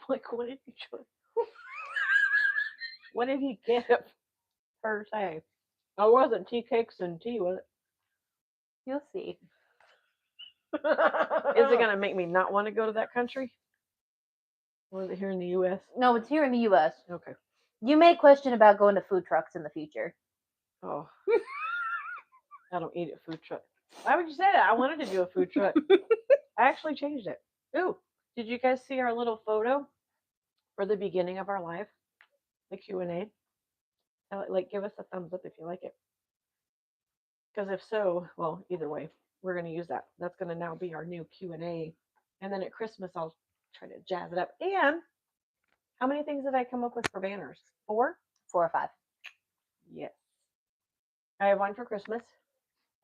Like, what did he choose? What did he give per se? Oh, it wasn't tea cakes and tea, was it? You'll see. Is it going to make me not want to go to that country? Or is it here in the U.S.? No, it's here in the U.S. Okay. You may question about going to food trucks in the future. Oh. I don't eat at food truck. Why would you say that? I wanted to do a food truck. I actually changed it. Ooh, did you guys see our little photo for the beginning of our live? The Q&A? Like, give us a thumbs up if you like it. Because if so, well, either way, we're going to use that. That's going to now be our new Q&A. And then at Christmas, I'll try to jazz it up. And how many things did I come up with for banners? 4? 4 or 5. Yes. I have one for Christmas.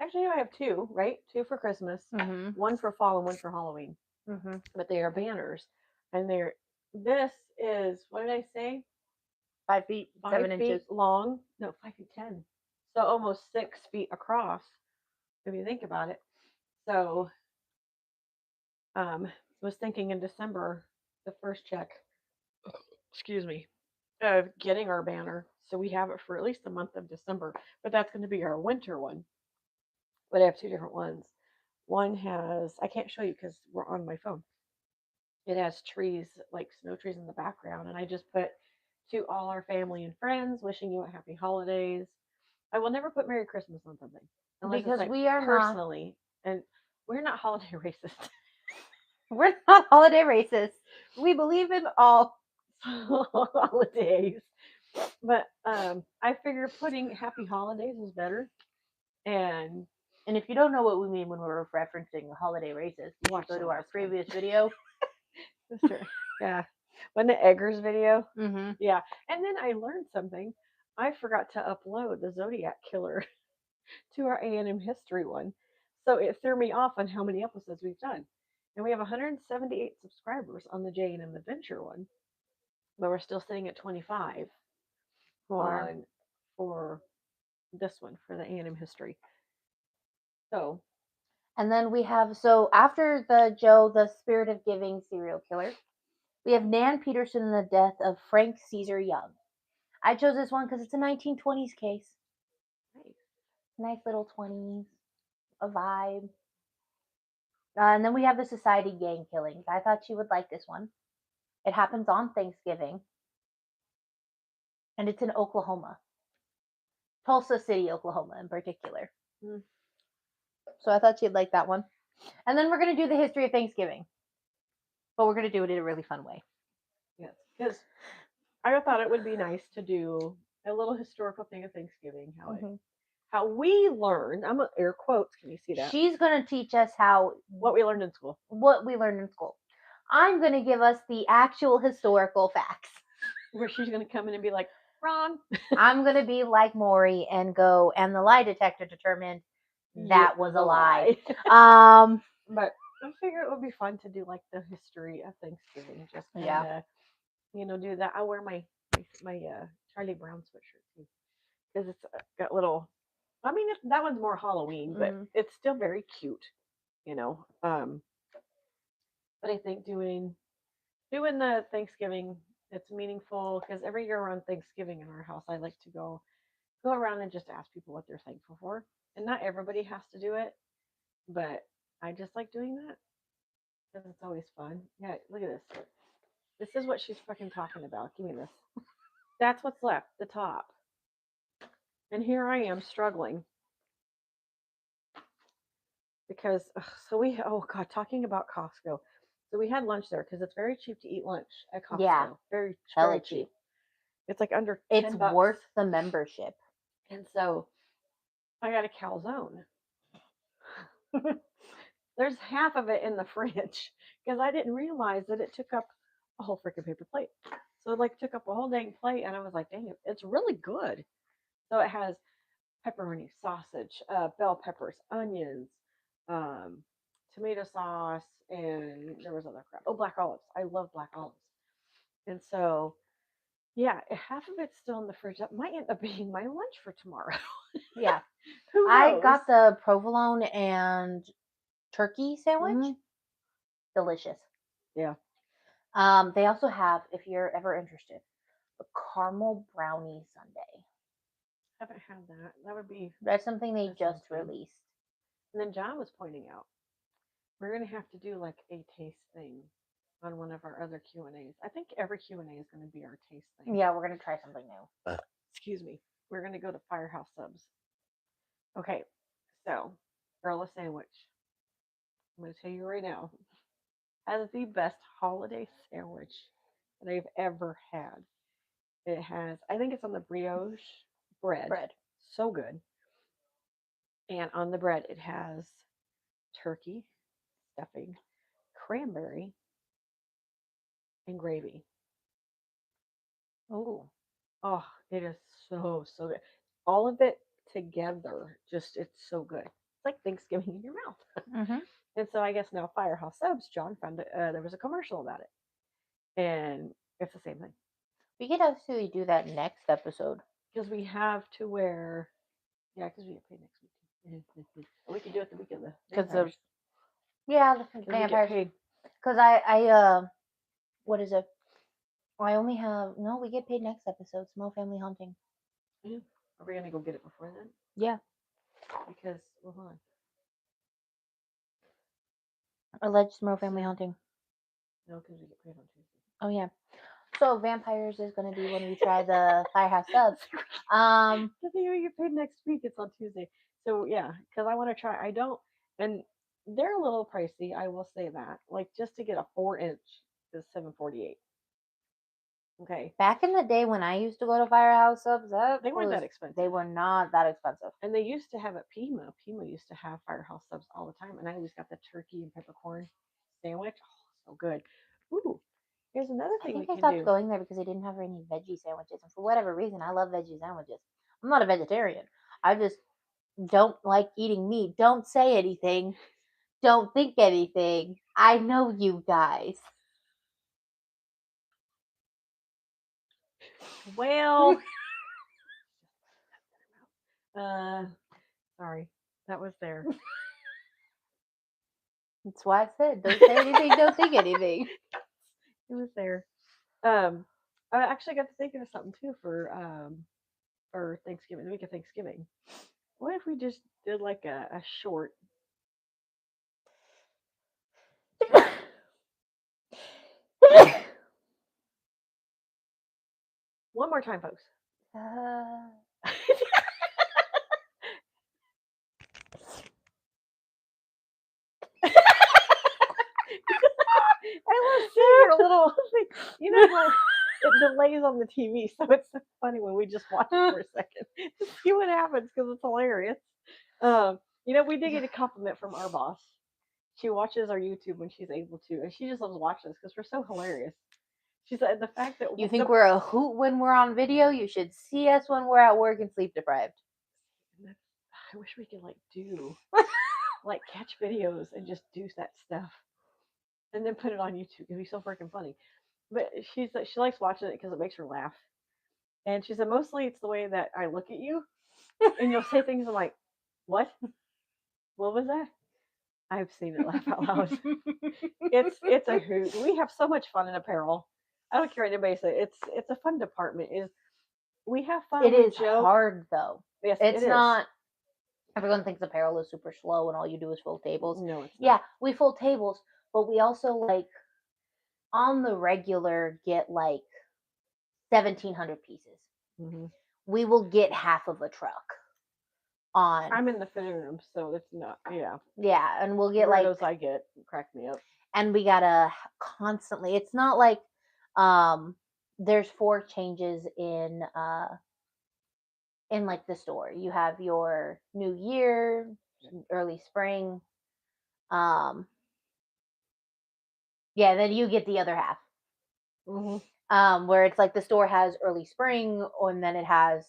Actually, I have 2, right? 2 for Christmas, 1 for fall, and 1 for Halloween. But they are banners. And this is, what did I say? 5 feet, 7 inches long. No, 5 feet 10. So almost 6 feet across, if you think about it. So, was thinking in December, the first check, excuse me, of getting our banner. So we have it for at least the month of December, but that's going to be our winter one. But I have two different ones. One has, I can't show you because we're on my phone. It has trees, like snow trees in the background. And I just put to all our family and friends, wishing you a happy holidays. I will never put Merry Christmas on something unless it's Because like we are not personally. And we're not holiday racist. we're not holiday racists. We believe in all. holidays. But I figure putting happy holidays is better. And And if you don't know what we mean when we're referencing holiday races, you Watch should go the to our last one. previous video. sister, yeah, when the Eggers video, Mm-hmm. yeah. And then I learned something. I forgot to upload the Zodiac Killer to our A&M history one, so it threw me off on how many episodes we've done. And we have 178 subscribers on the J&M Adventure one, but we're still sitting at 25 on for this one for the A&M history. So And then we have, so after the Joe, the Spirit of Giving serial killer, we have Nan Peterson and the death of Frank Caesar Young. I chose this one because it's a 1920s case. nice. Nice little 20s, a vibe. And then we have the Society Gang killings. I thought you would like this one. It happens on Thanksgiving. And it's in Oklahoma. Tulsa City, Oklahoma in particular. Mm. So I thought you'd like that one. And then we're going to do the history of Thanksgiving. But we're going to do it in a really fun way. Yes, because I thought it would be nice to do a little historical thing of Thanksgiving, how we learned. I'm gonna air quotes. Can you see that? She's going to teach us What we learned in school. I'm going to give us the actual historical facts. Where she's gonna come in and be like, wrong. I'm going to be like Maury and go, and the lie detector determined that was a lie. But I figured it would be fun to do like the history of Thanksgiving. Just kind of, do that. I wear my Charlie Brown sweatshirt too because it's got little. I mean, that one's more Halloween, but it's still very cute, But I think doing the Thanksgiving, it's meaningful because every year around Thanksgiving in our house, I like to go around and just ask people what they're thankful for. And not everybody has to do it, but I just like doing that because it's always fun. Yeah, look at this. This is what she's fucking talking about. Give me this. That's what's left, the top. And here I am struggling because talking about Costco. So we had lunch there because it's very cheap to eat lunch at Costco. Yeah, very hella cheap. It's like under It's $10. worth the membership. And so I got a calzone. There's half of it in the fridge because I didn't realize that it took up a whole freaking paper plate. So it like took up a whole dang plate, and I was like, dang it, it's really good. So it has pepperoni, sausage, bell peppers, onions, tomato sauce, and there was other crap. Oh, black olives. I love black olives. And so, yeah, half of it's still in the fridge. That might end up being my lunch for tomorrow. Yeah. Who knows? I got the provolone and turkey sandwich. Mhm. Delicious. Yeah. They also have, if you're ever interested, a caramel brownie sundae. Haven't had that. That would be. That's something they That just sounds good. released. And then John was pointing out we're gonna have to do like a taste thing on one of our other Q&As. I think every Q&A is gonna be our taste thing. Yeah, we're gonna try something new. Excuse me. We're gonna go to Firehouse Subs. Okay, so Girl Sandwich. I'm gonna tell you right now, has the best holiday sandwich that I've ever had. It has, I think it's on the brioche bread. So good. And on the bread, it has turkey, stuffing, cranberry, and gravy. Oh, It is so good. All of it together, just it's so good. It's like Thanksgiving in your mouth. mm-hmm. And so I guess now Firehouse Subs, John found it. There was a commercial about it, and it's the same thing. We could actually do that next episode because we have to wear. Yeah, because we get paid next week. We could do it the week of the vampires. The vampires. Because I what is it? I only have no. We get paid next episode. Small family hunting. Yeah. Are we gonna go get it before then? Yeah, Because well, hold on. alleged small family hunting. No, because we get paid on Tuesday. Oh yeah. So vampires is gonna be when we try the firehouse subs. The thing we get paid next week. It's on Tuesday. So yeah, because I want to try. I don't, and they're a little pricey. I will say that. Like just to get a 4-inch is $7.48. Okay, Back in the day when I used to go to firehouse subs, they weren't that expensive. They were not that expensive. And they used to have at Pima. Pima used to have firehouse subs all the time, and I always got the turkey and peppercorn sandwich. Oh, so good. Ooh, here's another I thing we think I can stopped do. going there because they didn't have any veggie sandwiches, and for whatever reason, I love veggie sandwiches. I'm not a vegetarian. I just don't like eating meat. Don't say anything. Don't think anything. I know you guys. Well, uh, sorry, that was there. That's why I said, don't say anything, don't think anything. It was there. I actually got to thinking of something too for Thanksgiving, the week of Thanksgiving. What if we just did like a short? One more time, folks. I love seeing your little thing. You know how it delays on the TV, so it's so funny when we just watch it for a second to see what happens because it's hilarious. We did get a compliment from our boss. She watches our YouTube when she's able to, and she just loves watching us because we're so hilarious. She said the fact that You think we're a hoot when we're on video? You should see us when we're at work and sleep deprived. I wish we could do like catch videos and just do that stuff, and then put it on YouTube. It'd be so freaking funny. But she likes watching it because it makes her laugh. And she said mostly it's the way that I look at you, and you'll say things I'm like, "What? What was that?" I've seen it laugh out loud. It's a hoot. We have so much fun in apparel. I don't care what anybody says. It's a fun department. We have fun. It we is joke. hard though. Yes, It's it is. not. Everyone thinks apparel is super slow and all you do is fold tables. No, it's Yeah, not. we fold tables, but we also on the regular get 1,700 pieces. Mm-hmm. We will get half of a truck on. I'm in the fitting room, so it's not. Yeah. Yeah, and we'll get Weirdos I get crack me up. and we gotta constantly. It's not there's 4 changes in the store. You have your new year, early spring. Yeah, then you get the other half. Mm-hmm. Where it's like the store has early spring, and then it has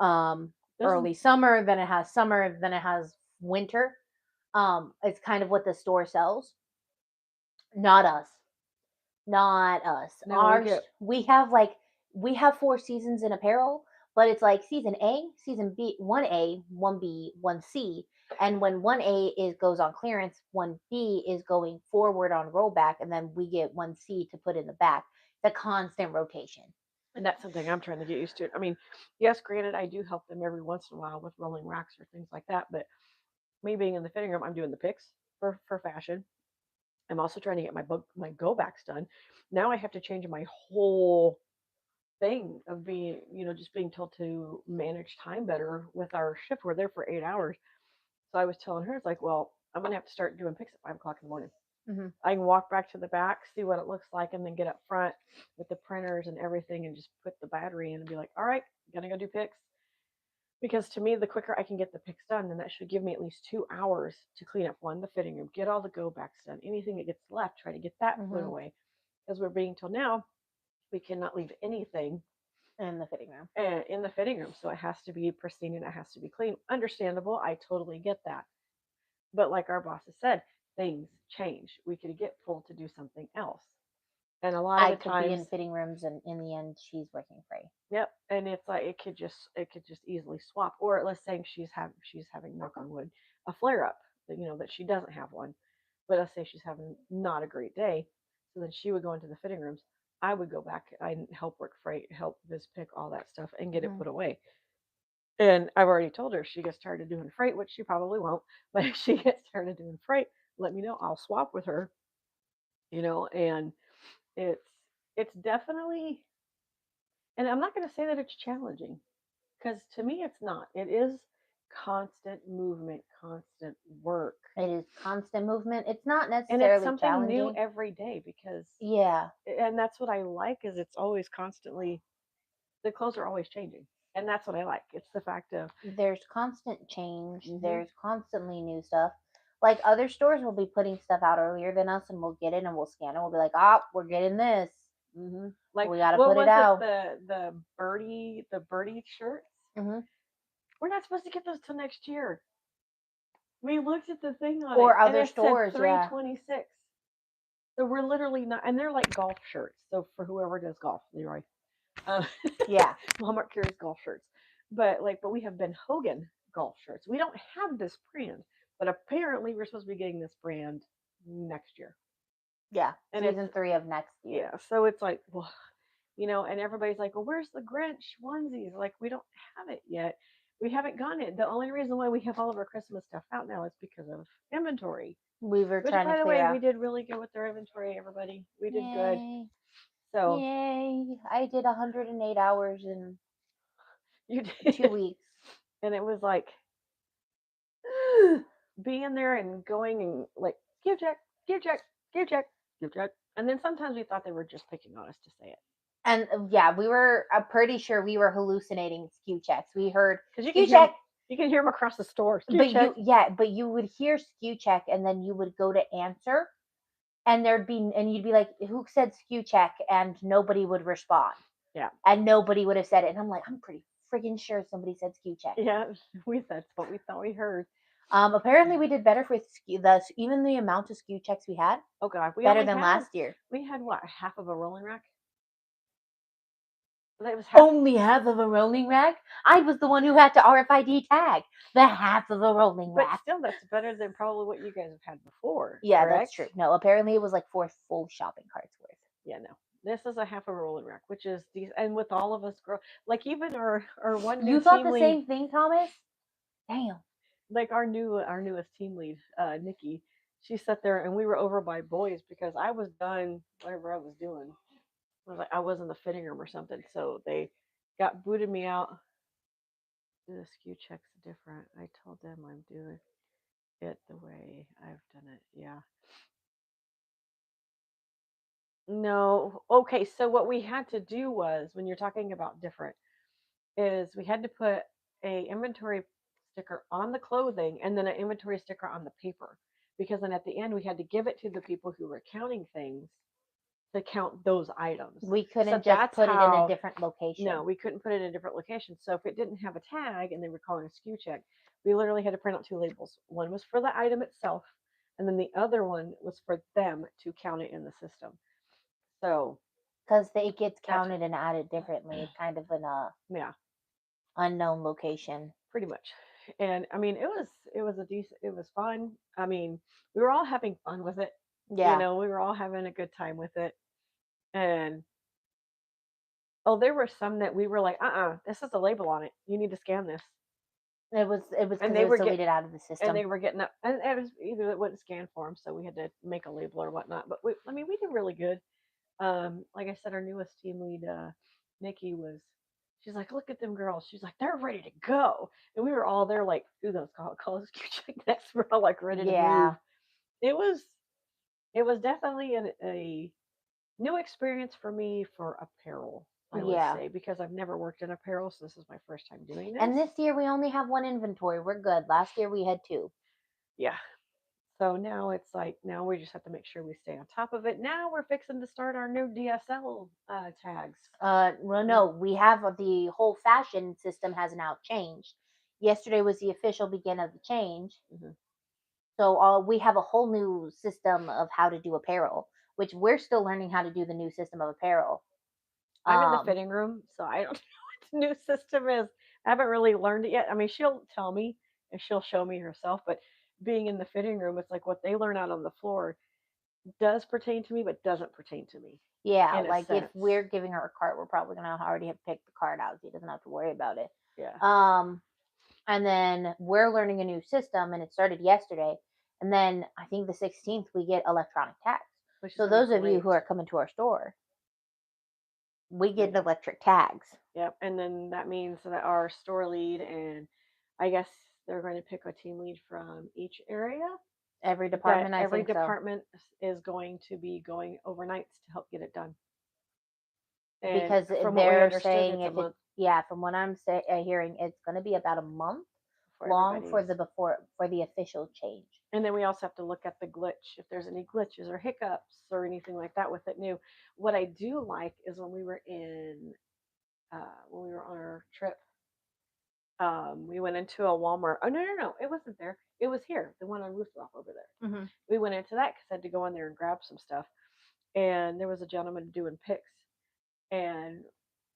early summer, then it has summer, then it has winter. It's kind of what the store sells. Not us. Not us. No, Ours, we have 4 seasons in apparel, but it's like season A, season B, 1A, 1B, 1C. And when 1A goes on clearance, 1B is going forward on rollback, and then we get 1C to put in the back. The constant rotation. And that's something I'm trying to get used to. I mean, yes, granted, I do help them every once in a while with rolling racks or things like that. But me being in the fitting room, I'm doing the picks for fashion. I'm also trying to get my go backs done. Now I have to change my whole thing of being, just being told to manage time better with our shift. We're there for 8 hours. So I was telling her, it's like, well, I'm going to have to start doing picks at 5 o'clock in the morning. Mm-hmm. I can walk back to the back, see what it looks like, and then get up front with the printers and everything and just put the battery in and be like, all right, gonna go do picks. Because to me, the quicker I can get the picks done, then that should give me at least 2 hours to clean up the fitting room, get all the go backs done. Anything that gets left, try to get that put away. Because we're being told now we cannot leave anything in the fitting room. In the fitting room. So it has to be pristine and it has to be clean. Understandable. I totally get that. But like our boss has said, things change. We could get pulled to do something else. And a lot of the times be in fitting rooms, and in the end, she's working free. Yep, and it's like it could just easily swap. Or let's say she's having knock on wood a flare up that she doesn't have one, but let's say she's having not a great day, so then she would go into the fitting rooms. I would go back. I'd help work freight, help Viz pick all that stuff, and get it Mhm. put away. And I've already told her if she gets tired of doing freight, which she probably won't, but if she gets tired of doing freight, let me know. I'll swap with her, and it's it's definitely, and I'm not going to say that it's challenging because to me it's not. It is constant movement, constant work, It is constant movement. It's not and it's necessarily something new challenging. every day because, Yeah, and that's what I like is it's always constantly, the clothes are always changing, and that's what I like. It's the fact of, there's constant change. hmm There's constantly new stuff. Like other stores will be putting stuff out earlier than us, and we'll get it and we'll scan it. We'll be like, "Ah, we're getting this. like We got to what put it was it, out." the birdie shirts? Hmm. We're not supposed to get those till next year. We looked at the thing on it Or and other it said stores, yeah, 326. So we're literally not, and they're like golf shirts. So for whoever does golf, Leroy, um, yeah, Walmart carries golf shirts, but we have Ben Hogan golf shirts. We don't have this brand, but apparently we're supposed to be getting this brand next year, yeah. and it's, Season 3 of next year. yeah. So it's like, well, and everybody's like, well, where's the Grinch onesies? Like we don't have it yet. We haven't gotten it. The only reason why we have all of our Christmas stuff out now is because of inventory. We were Which, trying to by the clear way, out. we did really good with our inventory, everybody. We did good. Yay. So Yay. I did 108 hours in you 2 did. weeks. And it was like being there and going and like, give check, give check, give check, give check. And then sometimes we thought they were just picking on us to say it. And yeah, we were pretty sure we were hallucinating SKU checks. We heard Because you can SKU hear check, you can hear them across the store. but Give check. but you would hear SKU check, and then you would go to answer, and you'd be like, "Who said SKU check?" And nobody would respond, Yeah. and nobody would have said it. And I'm like, I'm pretty freaking sure somebody said SKU check. Yeah. That's what we thought we heard. Apparently we did better with even the amount of SKU checks we had, Oh God. better than last year. We had what, half of a rolling rack? That was half. Only half of a rolling rack? I was the one who had to RFID tag the half of a rolling But rack. still, that's better than probably what you guys have had before. Yeah, correct? that's true. No, apparently it was like 4 full shopping carts worth. Yeah, no. This is a half of a rolling rack, which is these, and with all of us grow, like even our one new You thought team the lead, same thing, Thomas? Damn. like our newest team lead, Nikki. She sat there, and we were over by boys because I was done whatever I was doing. I was in the fitting room or something, so they got booted me out. The SKU check's different. I told them I'm doing it the way I've done it. Yeah. No. Okay, so what we had to do was, when you're talking about different, is we had to put a inventory sticker on the clothing and then an inventory sticker on the paper, because then at the end we had to give it to the people who were counting things to count those items. We So couldn't just that's put it in a how. different location. No, we couldn't put it in a different location. So if it didn't have a tag and they were calling a SKU check, we literally had to print out two labels. One was for the item itself, and then the other one was for them to count it in the system. So Because it gets that's, counted and added differently. It's kind of an yeah, unknown location. pretty much. And I mean, it was a decent, it was fun. I mean, we were all having fun with it. Yeah. We were all having a good time with it. And oh, there were some that we were like, this is a label on it. You need to scan this. It was And because they it were was get, deleted out of the system. and they were getting up, and it was either it wouldn't scan for them, so we had to make a label or whatnot. But I mean, we did really good. Like I said, our newest team lead, Nikki, she's like, look at them girls. She's like, they're ready to go, and we were all there like, ooh, those colors check next. We're all like ready to move. It was definitely a new experience for me for apparel. I would Yeah. say, because I've never worked in apparel, so this is my first time doing this. And this year we only have one inventory. We're good. Last year we had 2. Yeah. So now it's like, now we just have to make sure we stay on top of it. Now we're fixing to start our new DSL tags. Well, no, we have the whole fashion system has now changed. Yesterday was the official begin of the change. Mhm. So we have a whole new system of how to do apparel, which we're still learning how to do the new system of apparel. I'm in the fitting room, so I don't know what the new system is. I haven't really learned it yet. I mean, she'll tell me and she'll show me herself, but being in the fitting room, it's like what they learn out on the floor does pertain to me, but doesn't pertain to me. Yeah, in a like if sense. we're giving her a card, we're probably gonna already have picked the card out. He doesn't have to worry about it. Yeah. And then we're learning a new system, and it started yesterday. And then I think the 16th we get electronic tags. Which is So gonna be those of you who great. are coming to our store, we get Yeah. electric tags. Yep. And then that means that our store lead and I guess they're going to pick a team lead from each area. Every That department, I every think so. department is going to be going overnights to help get it done. And Because from what we they're understood, saying it's a if it, month yeah, from what I'm hearing, it's going to be about a month for long for everybody's. for the official change. And then we also have to look at the glitch, if there's any glitches or hiccups or anything like that with it new. What I do like is when we were on our trip, we went into a Walmart. Oh no, it wasn't there. It was here, the one on Rooftop over there. Mm-hmm. We went into that because I had to go in there and grab some stuff. And there was a gentleman doing picks, and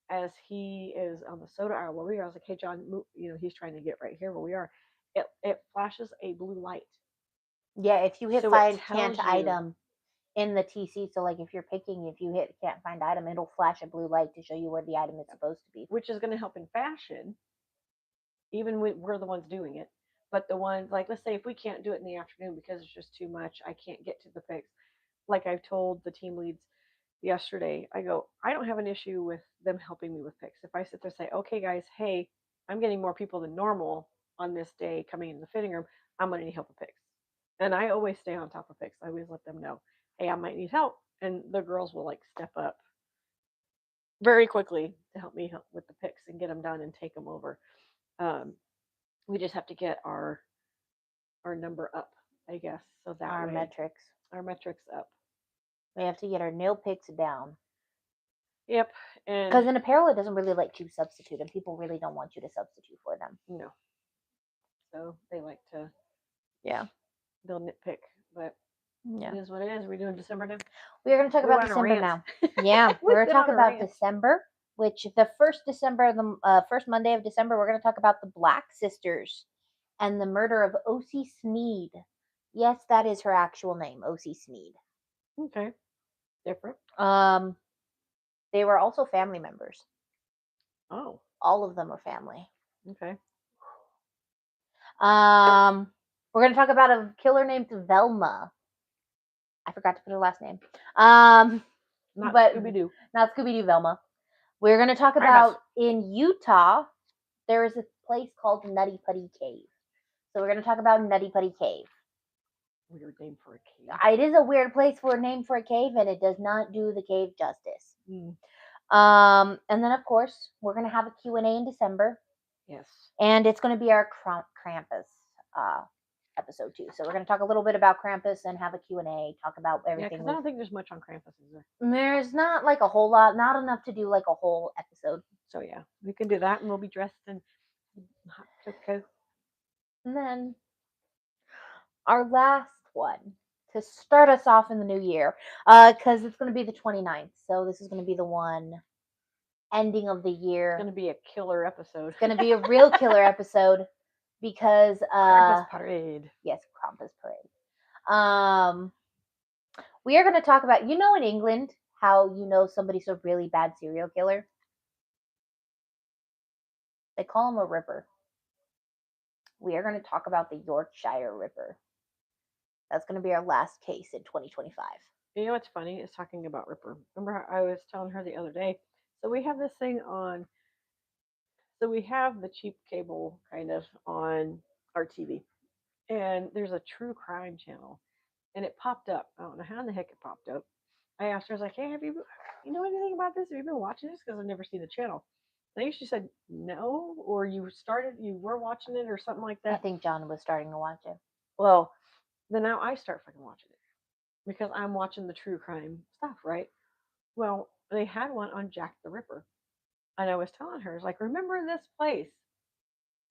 as he is on the soda aisle where we are, I was like, "Hey, John, move, he's trying to get right here where we are." It flashes a blue light, Yeah, if you hit so it find can't tells you, item in the TC, so like if you're picking, if you hit can't find item, it'll flash a blue light to show you where the item is supposed to be. which is going to help in fashion, even when we're the ones doing it. But the ones like, let's say if we can't do it in the afternoon because it's just too much, I can't get to the picks. Like I've told the team leads yesterday, I go, I don't have an issue with them helping me with picks. If I sit there and say, okay, guys, hey, I'm getting more people than normal on this day coming in the fitting room, I'm going to need help with picks. And I always stay on top of picks. I always let them know, hey, I might need help. And the girls will like step up very quickly to help me help with the picks and get them done and take them over. Um, we just have to get our number up, I guess, so that Our way metrics. our metrics up. We have to get our nail picks down. Yep, and Because in apparel, it doesn't really let you substitute, and people really don't want you to substitute for them. no, so they like to, Yeah, they'll nitpick, but yeah. it is what it is. We're doing December now. We are going to talk We about went on a December rant. now. Yeah, we're going We've to been talk on a about rant. December, which the first Monday of December, we're going to talk about the Black Sisters and the murder of O.C. Sneed. Yes, that is her actual name, O.C. Sneed. Okay, different. They were also family members. Oh, All of them are family. okay. We're going to talk about a killer named Velma. I forgot to put her last name. Not but Scooby Doo. not Scooby Doo Velma. We're going to talk Hi, about Bess. in Utah, there is a place called Nutty Putty Cave. So we're going to talk about Nutty Putty Cave. Weird name for a cave. It is a weird place for a name for a cave, and it does not do the cave justice. Mm. And then, of course, we're going to have a Q&A in December. Yes. And it's going to be our Krampus episode too. So we're going to talk a little bit about Krampus and have a Q&A, talk about Yeah, everything. because I don't think there's much on Krampus, is there? There's not like a whole lot, not enough to do like a whole episode. So yeah, we can do that, and we'll be dressed in hot cocoa. And then our last one to start us off in the new year, because it's going to be the 29th. So this is going to be the one ending of the year. It's going to be a killer episode. It's going to be a real killer episode because Krampus Parade. Yes, Krampus Parade. We are going to talk about, in England, how somebody's a really bad serial killer? They call him a ripper. We are going to talk about the Yorkshire Ripper. That's going to be our last case in 2025. You know what's funny is talking about Ripper. Remember how I was telling her the other day? So we have this thing on. So we have the cheap cable kind of on our TV, and there's a true crime channel, and it popped up. I don't know how in the heck it popped up. I asked her, I was like, "Hey, have you know anything about this? Have you been watching this? Because I've never seen the channel." I think she said no, or you were watching it, or something like I that. think John was starting to watch it. Well, then now I start fucking watching it because I'm watching the true crime stuff, right? Well, they had one on Jack the Ripper, and I was telling her, it's like, remember this place?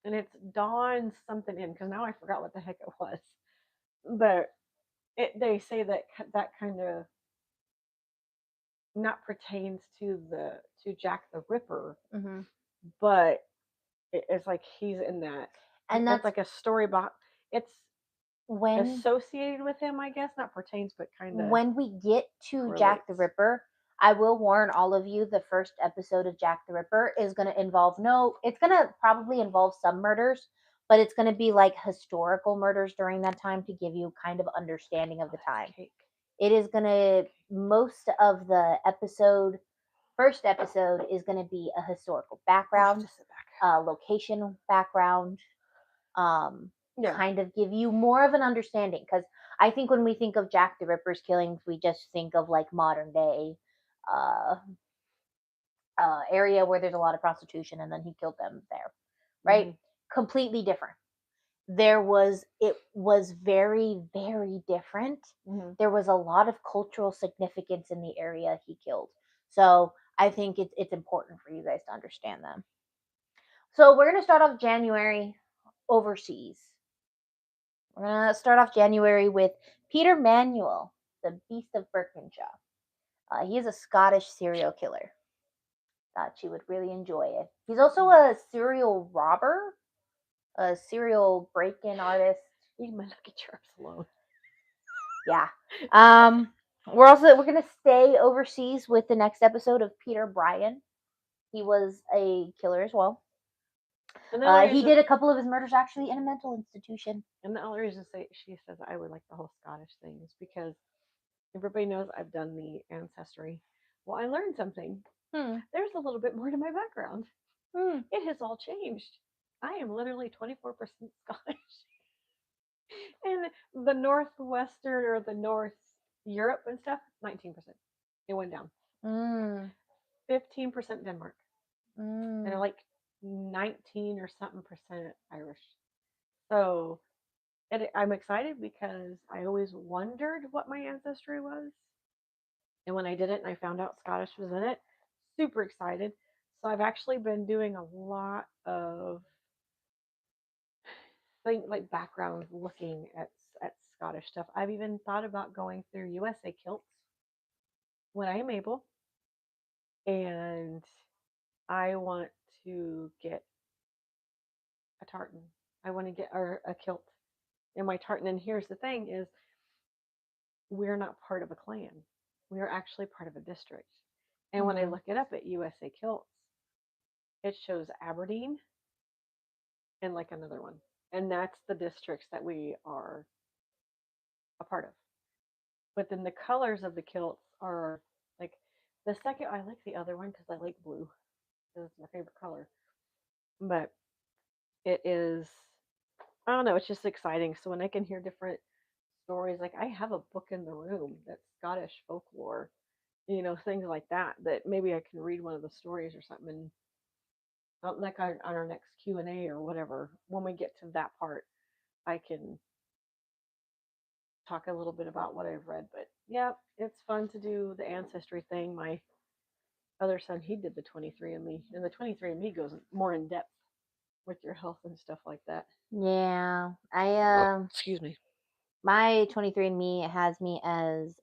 And it's Dawn something in because now I forgot what the heck it was, but they say that that kind of not pertains to Jack the Ripper, Mm-hmm. but it's like he's in that, And that's that's like a story about it's when associated with him, I guess, not pertains, but kind of when we get to Jack the relates. Ripper, I will warn all of you, the first episode of Jack the Ripper is going to involve it's going to probably involve some murders, but it's going to be like historical murders during that time to give you kind of understanding of the time. Cake. It is going to, most of the first episode is going to be a historical background, Just sit back. location background, Yeah. kind of give you more of an understanding. Because I think when we think of Jack the Ripper's killings, we just think of like modern day uh, area where there's a lot of prostitution and then he killed them there, right? Completely different. It was very, very different. There was a lot of cultural significance in the area he killed. So I think it's important for you guys to understand them. So we're going to start off January overseas. We're going to start off January with Peter Manuel, the Beast of Birkinshaw. He is a Scottish serial killer. Thought you would really enjoy it. He's also a serial robber, a serial break-in artist. You might not get your arms alone. Yeah. We're gonna stay overseas with the next episode of Peter Bryan. He was a killer as well. He did a couple of his murders actually in a mental institution. And the only reason she says I would like the whole Scottish thing is because everybody knows I've done the ancestry. Well, I learned something. There's a little bit more to my background. It has all changed. I am literally 24% Scottish. And the Northwestern or the North Europe and stuff, 19%. It went down. 15% Denmark. And like 19 or something percent Irish. So I'm excited because I always wondered what my ancestry was. And when I did it and I found out Scottish was in it, super excited. So I've actually been doing a lot of like background looking at Scottish stuff. I've even thought about going through USA Kilts when I am able. And I want to get a tartan. I want to get a kilt in my tartan. And here's the thing is we're not part of a clan. We are actually part of a district. And when I look it up at USA Kilts, it shows Aberdeen and like another one. And that's the districts that we are a part of. But then the colors of the kilts are like the second, I like the other one because I like blue. It's my favorite color. But it is, I don't know, it's just exciting. So when I can hear different stories, like I have a book in the room that's Scottish folklore, things like that, that maybe I can read one of the stories or something. And like on our next Q&A or whatever, when we get to that part, I can talk a little bit about what I've read. But yeah, it's fun to do the ancestry thing. My other son, he did the 23andMe, and the 23andMe goes more in depth with your health and stuff like that. Yeah, excuse me. My 23andMe has me as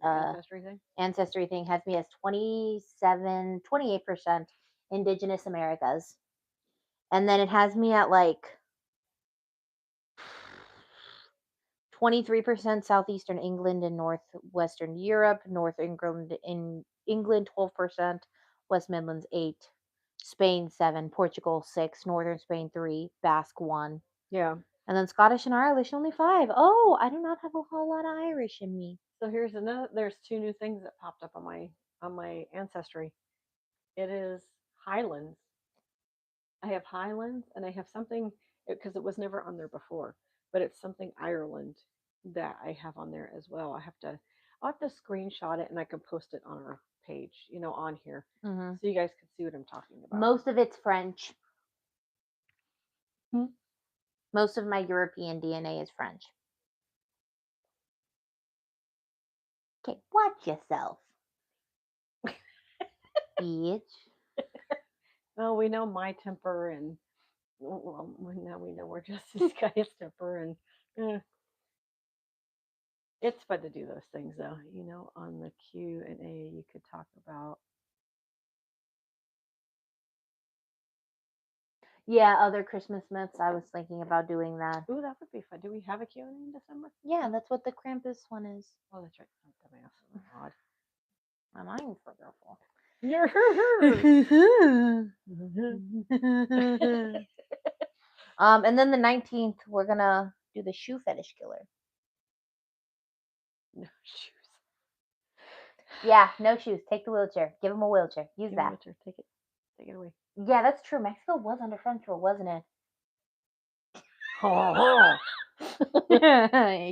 ancestry thing has me as 28% Indigenous Americas, and then it has me at like 23% Southeastern England and Northwestern Europe, North England 12%, West Midlands 8, Spain 7, Portugal 6, Northern Spain 3, Basque 1. Yeah. And then Scottish and Irish only 5. Oh, I do not have a whole lot of Irish in me. So there's 2 new things that popped up on my ancestry. It is Highlands. I have Highlands and I have something because it was never on there before, but it's something Ireland that I have on there as well. I'll have to screenshot it and I can post it on our page, on here, so you guys can see what I'm talking about. Most of it's French. Most of my European DNA is French. Okay, watch yourself. Bitch. Well, we know my temper, and well, now we know we're just this guy's temper, and it's fun to do those things, though. On the Q&A, you could talk about. Yeah, other Christmas myths. I was thinking about doing that. Ooh, that would be fun. Do we have a Q&A in December? Yeah, that's what the Krampus one is. Oh, that's right. I'm dumbass. Oh, God. My mind's forgetful. And then the 19th, we're gonna do the shoe fetish killer. No shoes. Yeah, no shoes. Take the wheelchair. Give him a wheelchair. Use Give me a that. wheelchair. Take it. Take it away. Yeah, that's true. Mexico was under French rule, wasn't it?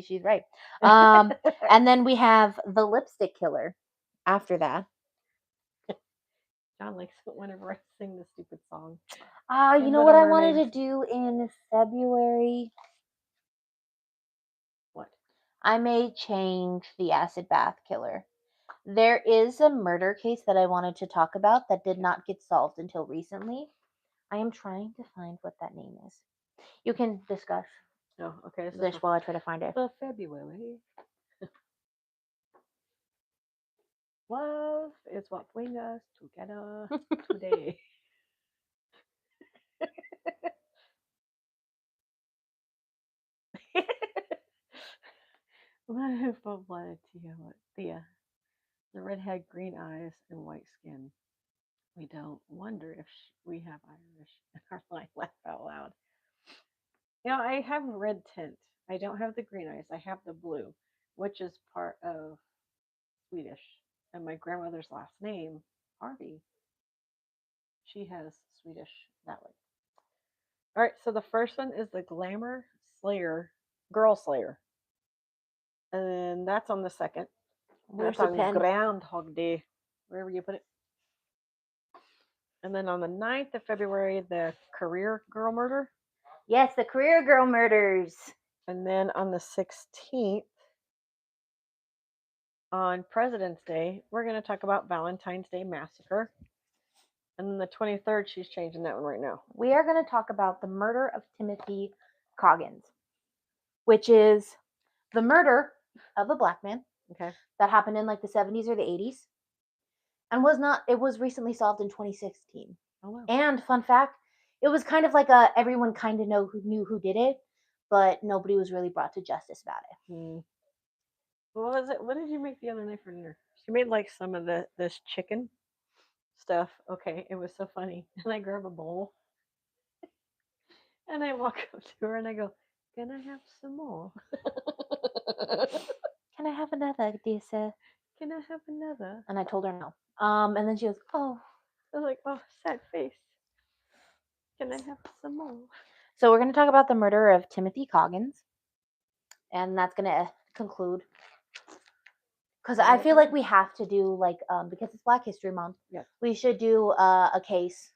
She's right. And then we have the lipstick killer after that. John likes it whenever I sing the stupid song. You And know Little what I wanted to Mermaids. do in February? What? I may change the acid bath killer. There is a murder case that I wanted to talk about that did not get solved until recently. I am trying to find what that name is. You can discuss Oh, okay. this while I try to find it. For February. Love is what brings us together today. Wonderful blood, Thea. The redhead, green eyes, and white skin. We don't wonder if we have Irish in our line. Laugh out loud. You know, I have red tint. I don't have the green eyes. I have the blue, which is part of Swedish. And my grandmother's last name, Harvey, she has Swedish that way. All right, so the first one is the Glamour Slayer, Girl Slayer. And that's on the 2nd. Where's That's the on pen? Groundhog Day, wherever you put it. And then on the 9th of February, the Career Girl Murder. Yes, the career girl murders. And then on the 16th, on President's Day, we're going to talk about Valentine's Day Massacre. And then the 23rd, she's changing that one right now. We are going to talk about the murder of Timothy Coggins, which is the murder of a black man. Okay. That happened in like the 70s or the 80s. And it was recently solved in 2016. Oh, wow. And fun fact, it was kind of like everyone kind of knew who did it, but nobody was really brought to justice about it. What was it? What did you make the other night for dinner? She made like some of this chicken stuff. Okay, it was so funny. And I grab a bowl and I walk up to her and I go, "Can I have some more?" Can I have another, dear sir? Can I have another? And I told her no. And then she goes, oh. I was like, oh, sad face. Can I have some more? So we're going to talk about the murder of Timothy Coggins. And that's going to conclude. Because I feel like we have to do, like, because it's Black History Month, Yes. we should do a case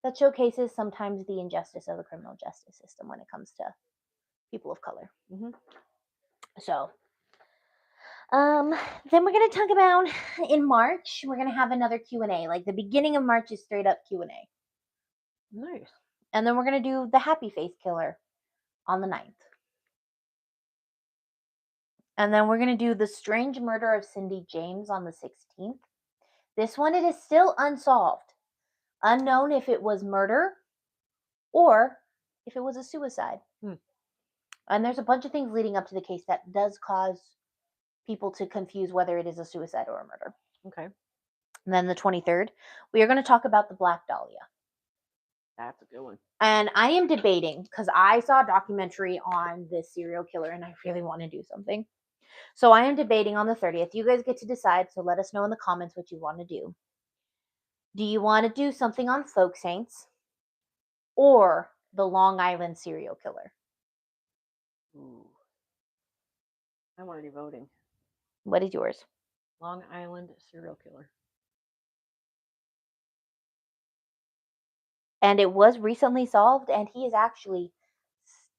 that showcases sometimes the injustice of the criminal justice system when it comes to people of color. Mm-hmm. So, then we're going to talk about in March, we're going to have another Q&A. Like the beginning of March is straight up Q&A. Nice. And then we're going to do the Happy Face Killer on the 9th. And then we're going to do the strange murder of Cindy James on the 16th. This one, it is still unsolved. Unknown if it was murder or if it was a suicide. And there's a bunch of things leading up to the case that does cause people to confuse whether it is a suicide or a murder. Okay. And then the 23rd, we are going to talk about the Black Dahlia. That's a good one. And I am debating because I saw a documentary on this serial killer and I really want to do something. So I am debating on the 30th. You guys get to decide, so let us know in the comments what you want to do. Do you want to do something on folk saints or the Long Island serial killer? Ooh. I'm already voting. What is yours? Long Island serial killer. And it was recently solved, and he is actually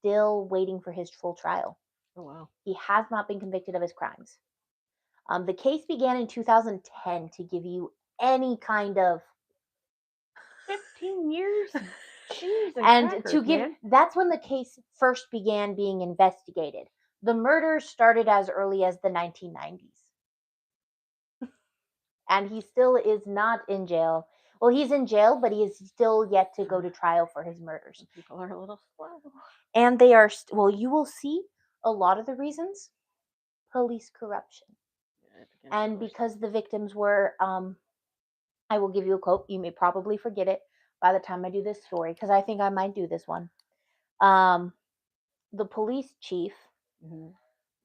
still waiting for his full trial. Oh, wow. He has not been convicted of his crimes. The case began in 2010 to give you any kind of 15 years? Jeez, and crackers, to give man. that's when the case first began being investigated. The murders started as early as the 1990s. And he still is not in jail. Well, he's in jail, but he is still yet to go to trial for his murders. People are a little slow. And they are, well, you will see a lot of the reasons police corruption. And because the victims were, I will give you a quote. You may probably forget it by the time I do this story, because I think I might do this one. The police chief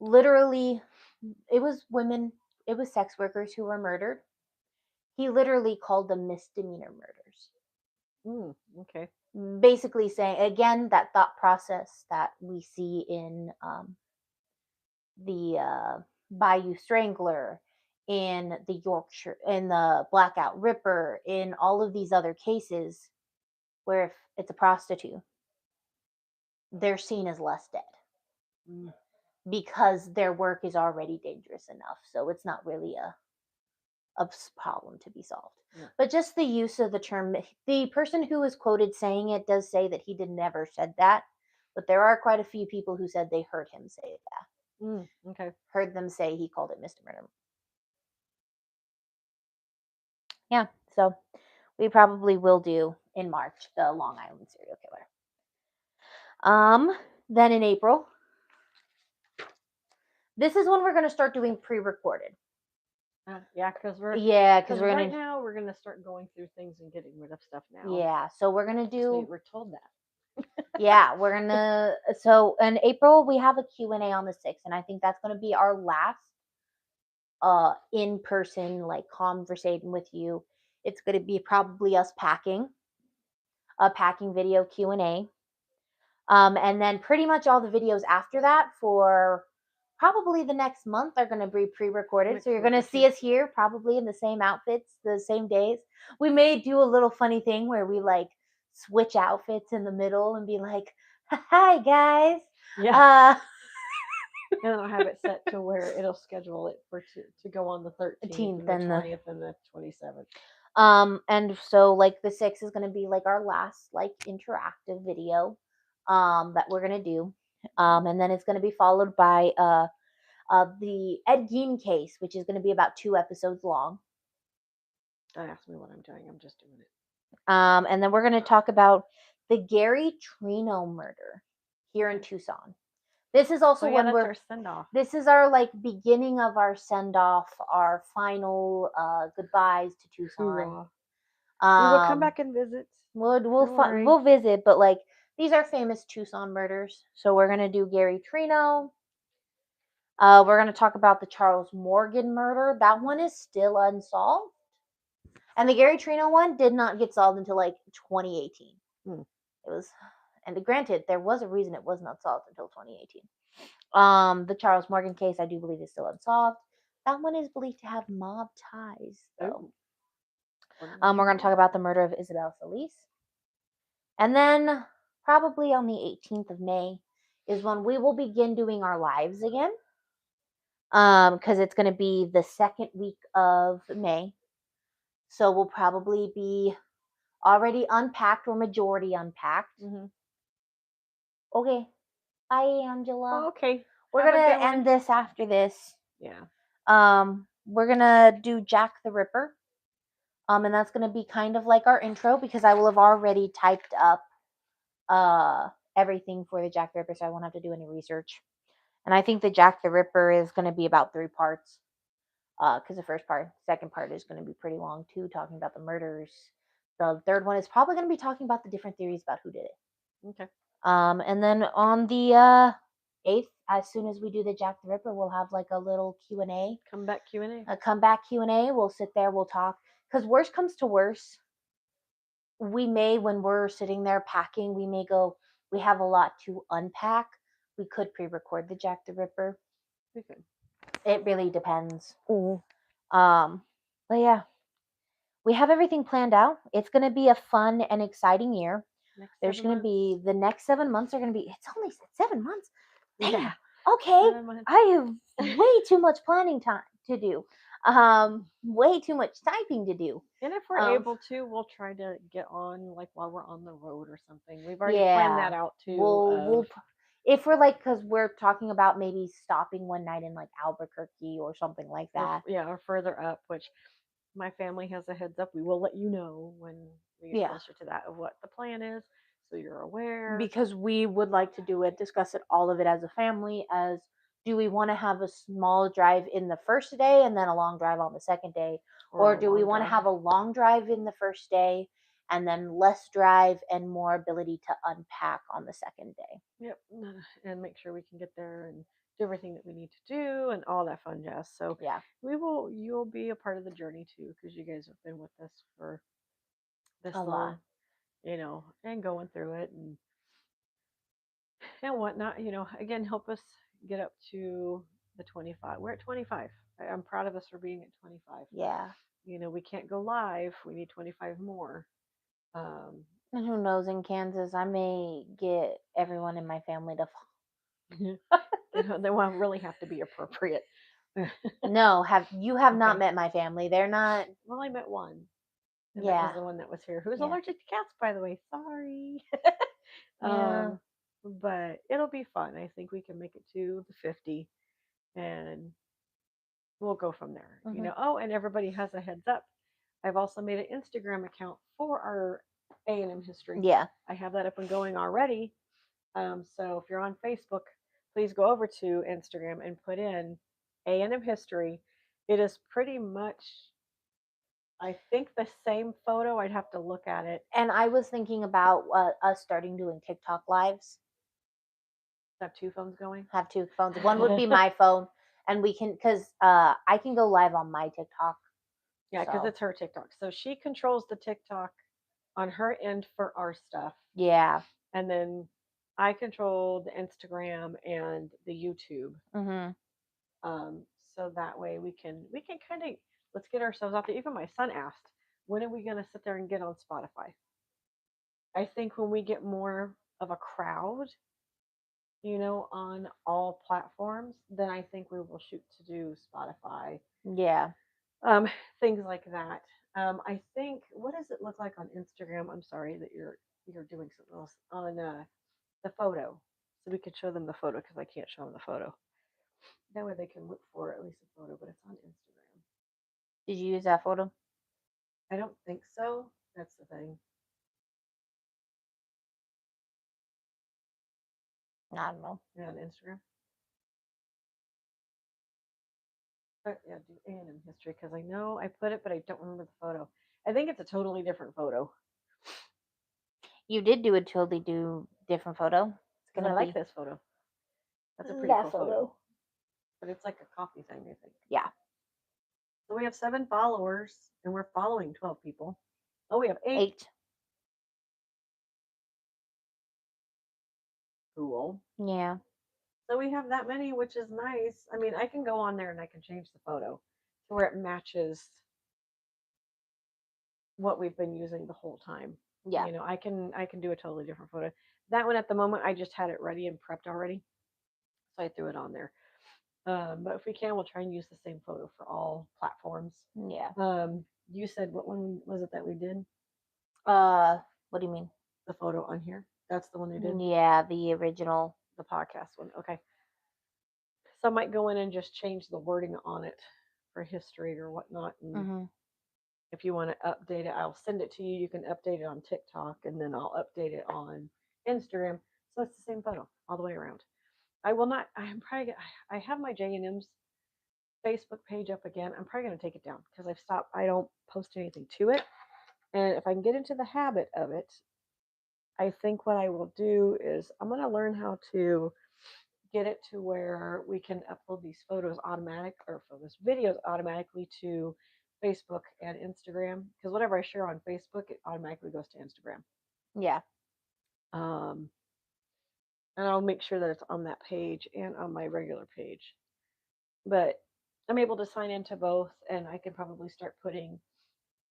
literally, it was women, it was sex workers who were murdered. He literally called them misdemeanor murders. Okay. Basically saying, again, that thought process that we see in the Bayou Strangler, in the Yorkshire, in the Blackout Ripper, in all of these other cases where if it's a prostitute, they're seen as less dead because their work is already dangerous enough. So it's not really a problem to be solved. Yeah. But just the use of the term, the person who was quoted saying it does say that he never said that, but there are quite a few people who said they heard him say that. Okay. Heard them say he called it misdemeanor. Yeah, so we probably will do in March the Long Island serial killer. Then in April, this is when we're going to start doing pre-recorded. Yeah, because we're right now we're gonna start going through things and getting rid of stuff now. Yeah, so we're gonna do. We're told that. Yeah, we're gonna. So in April we have a Q&A on the 6th, and I think that's gonna be our last in person like conversation with you. It's gonna be probably us packing a packing video Q&A. And then pretty much all the videos after that for probably the next month are going to be pre-recorded. So you're going to see us here probably in the same outfits, the same days. We may do a little funny thing where we like switch outfits in the middle and be like, hi guys. Yeah. And I'll have it set to where it'll schedule it for to go on the 13th and the 20th and the 27th. And so like the 6th is going to be like our last like interactive video that we're going to do. And then it's going to be followed by the Ed Gein case, which is going to be about 2 episodes long. Don't ask me what I'm doing. I'm just doing it. And then we're going to talk about the Gary Trino murder here in Tucson. This is also when we're our send off. This is our like beginning of our send off, our final goodbyes to Tucson. We will come back and visit. We'll visit, but like these are famous Tucson murders. So we're gonna do Gary Trino. We're gonna talk about the Charles Morgan murder. That one is still unsolved, and the Gary Trino one did not get solved until like 2018. It was, and granted, there was a reason it was not solved until 2018. The Charles Morgan case, I do believe, is still unsolved. That one is believed to have mob ties, though. We're going to talk about the murder of Isabel Solis. And then, probably on the 18th of May, is when we will begin doing our lives again. Because it's going to be the second week of May. So we'll probably be already unpacked or majority unpacked. Okay. Bye, Angela. Oh, okay. We're going to end this after this. Yeah. We're going to do Jack the Ripper. And that's going to be kind of like our intro because I will have already typed up everything for the Jack the Ripper, so I won't have to do any research. And I think the Jack the Ripper is going to be about 3 parts. Because the second part is going to be pretty long too, talking about the murders. The third one is probably going to be talking about the different theories about who did it. Okay. And then on the 8th, as soon as we do the Jack the Ripper, we'll have like a little Q&A. Comeback Q&A. A comeback Q&A. We'll sit there, we'll talk. Because worst comes to worst, we may, when we're sitting there packing, we may go, we have a lot to unpack. We could pre-record the Jack the Ripper. We could. It really depends. But yeah, we have everything planned out. It's going to be a fun and exciting year. There's going to be, the next 7 months are going to be, it's only 7 months. Damn. Yeah. Okay. I have way too much planning time to do. Way too much typing to do. And if we're able to, we'll try to get on like while we're on the road or something. We've already planned that out too. We'll if we're like, because we're talking about maybe stopping one night in like Albuquerque or something like that. Or further up, which my family has a heads up. We will let you know when we get closer to that of what the plan is, so you're aware. Because we would like to do it, discuss it, all of it as a family, as do we want to have a small drive in the first day and then a long drive on the second day? Or a do we long want to drive. have a long drive in the first day and then less drive and more ability to unpack on the second day? Yep, and make sure we can get there and do everything that we need to do and all that fun jazz. So Yeah. you'll be a part of the journey too, because you guys have been with us for this A long, lot. and going through it and whatnot. Again, help us get up to the 25. We're at 25. I'm proud of us for being at 25. Yeah. We can't go live. We need 25 more. Um, And who knows, in Kansas, I may get everyone in my family to they won't really have to be appropriate. No, you have not Okay. met my family. They're not. Well, I met one. And that Yeah. was the one that was here, who's Yeah. allergic to cats, by the way. Sorry. Yeah. But it'll be fun. I think we can make it to the 50 and we'll go from there. Mhm. Oh, and everybody has a heads up. I've also made an Instagram account for our A&M history. Yeah. I have that up and going already. So if you're on Facebook, please go over to Instagram and put in A&M history. It is pretty much, I think, the same photo. I'd have to look at it. And I was thinking about us starting doing TikTok lives. Have two phones going. Have two phones. One would be my phone, and we can, because I can go live on my TikTok. Yeah, because So. it's her TikTok. So she controls the TikTok on her end for our stuff. Yeah. And then I control the Instagram and the YouTube. Mhm. So that way we can kind of, let's get ourselves out there. Even my son asked, when are we going to sit there and get on Spotify? I think when we get more of a crowd, on all platforms, then I think we will shoot to do Spotify. Yeah. um, things like that. I think, what does it look like on Instagram? I'm sorry that you're doing something else on the photo, so we could show them the photo because I can't show them the photo. That way they can look for at least a photo, but it's on Instagram. Did you use that photo? I don't think so. That's the thing. I don't know. Yeah, on Instagram. But yeah, do A&M history because I know I put it, but I don't remember the photo. I think it's a totally different photo. You did do a totally different photo. It's And gonna I like be this photo. That's a pretty that cool photo. But it's like a coffee thing, I think. Yeah. So we have 7 followers, and we're following 12 people. Oh, we have 8. 8. Cool. Yeah. So we have that many, which is nice. I mean, I can go on there and I can change the photo to where it matches what we've been using the whole time. Yeah. I can do a totally different photo. That one at the moment, I just had it ready and prepped already, so I threw it on there. But if we can, we'll try and use the same photo for all platforms. Yeah. You said, what one was it that we did? What do you mean? The photo on here. That's the one we did. Yeah, the original. The podcast one. Okay. So I might go in and just change the wording on it for history or whatnot. And Mhm. if you want to update it, I'll send it to you. You can update it on TikTok, and then I'll update it on Instagram. So it's the same photo all the way around. I will not. I'm probably. I have my J&M's Facebook page up again. I'm probably going to take it down because I've stopped. I don't post anything to it. And if I can get into the habit of it, I think what I will do is I'm going to learn how to get it to where we can upload these videos automatically to Facebook and Instagram. Because whatever I share on Facebook, it automatically goes to Instagram. Yeah. And I'll make sure that it's on that page and on my regular page. But I'm able to sign into both, and I can probably start putting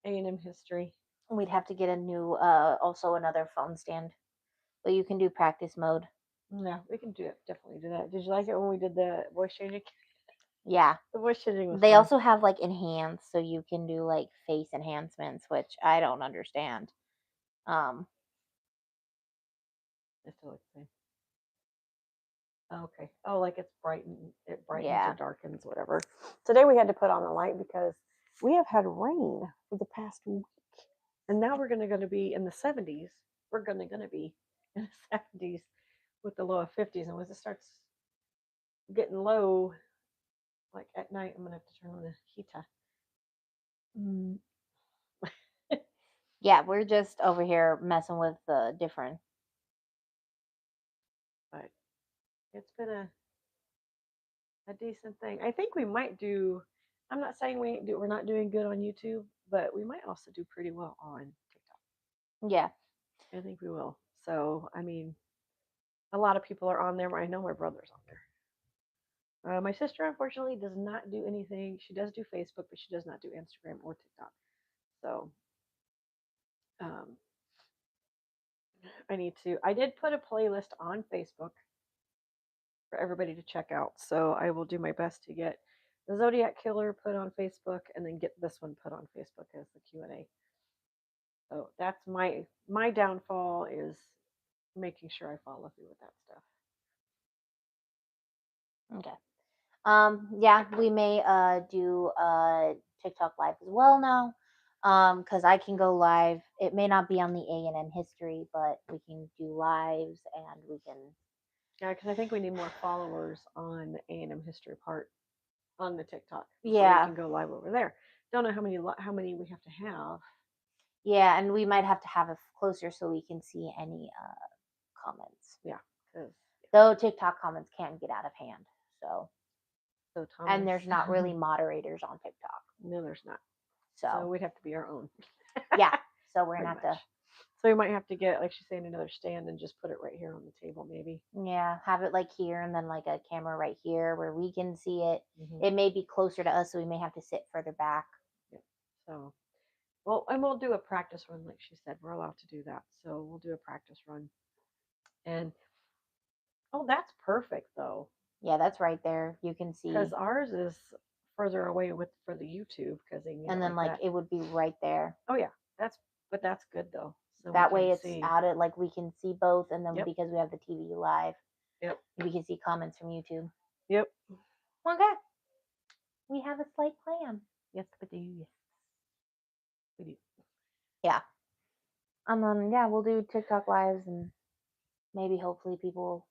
A&M history. We'd have to get a new, also another phone stand, but you can do practice mode. Yeah, we can do it. Definitely do that. Did you like it when we did the voice changing? Yeah. The voice changing was They fun. also have like enhance, so you can do like face enhancements, which I don't understand. It still looks the same. Okay. Oh, like it brightens Yeah. or darkens, whatever. Today we had to put on a light because we have had rain for the past week, and now we're going to be in the 70s. We're going to be in the 70s with the low of 50s, and once it starts getting low. Like at night, I'm gonna have to turn on the heater. Mm. Yeah, we're just over here messing with the different. But it's been a decent thing. I think we might do. I'm not saying we're not doing good on YouTube, but we might also do pretty well on TikTok. Yeah. I think we will. So I mean, a lot of people are on there. I know my brother's on there. My sister, unfortunately, does not do anything. She does do Facebook, but she does not do Instagram or TikTok. So um, I need to. I did put a playlist on Facebook for everybody to check out. So I will do my best to get the Zodiac Killer put on Facebook, and then get this one put on Facebook as the Q&A. So that's my downfall is making sure I follow through with that stuff. Okay. Yeah, we may do TikTok live as well now. Because I can go live. It may not be on the A&M history, but we can do lives and we can. Yeah, because I think we need more followers on the A&M history part on the TikTok. Yeah. We can go live over there. Don't know how many we have to have. Yeah, and we might have to have it closer so we can see any comments. Yeah, because Though TikTok comments can get out of hand. So Thomas, and there's not really moderators on TikTok. No, there's not. So So we'd have to be our own. yeah. So we're Pretty gonna have much. So we might have to get, like she's saying, another stand and just put it right here on the table, maybe. to have it like here and then like a camera right here where we can see it. Mhm. It may be closer to us, so we may have to sit further back. So, well, and we'll do a practice run, like she said. We're allowed to do that, so we'll do a practice run. And oh, that's perfect though, Yeah, that's right there. You can see. because ours is further away for the YouTube because they need And it then like that. it would be right there. Oh yeah, that's good though. So That we way can it's see. out of like we can see both, and then Yep. because we have the TV live, Yep. we can see comments from YouTube. Yep. Okay. We have a slight plan. Yes, we do. Yes, we do. Yeah. Yeah, we'll do TikTok lives and maybe hopefully people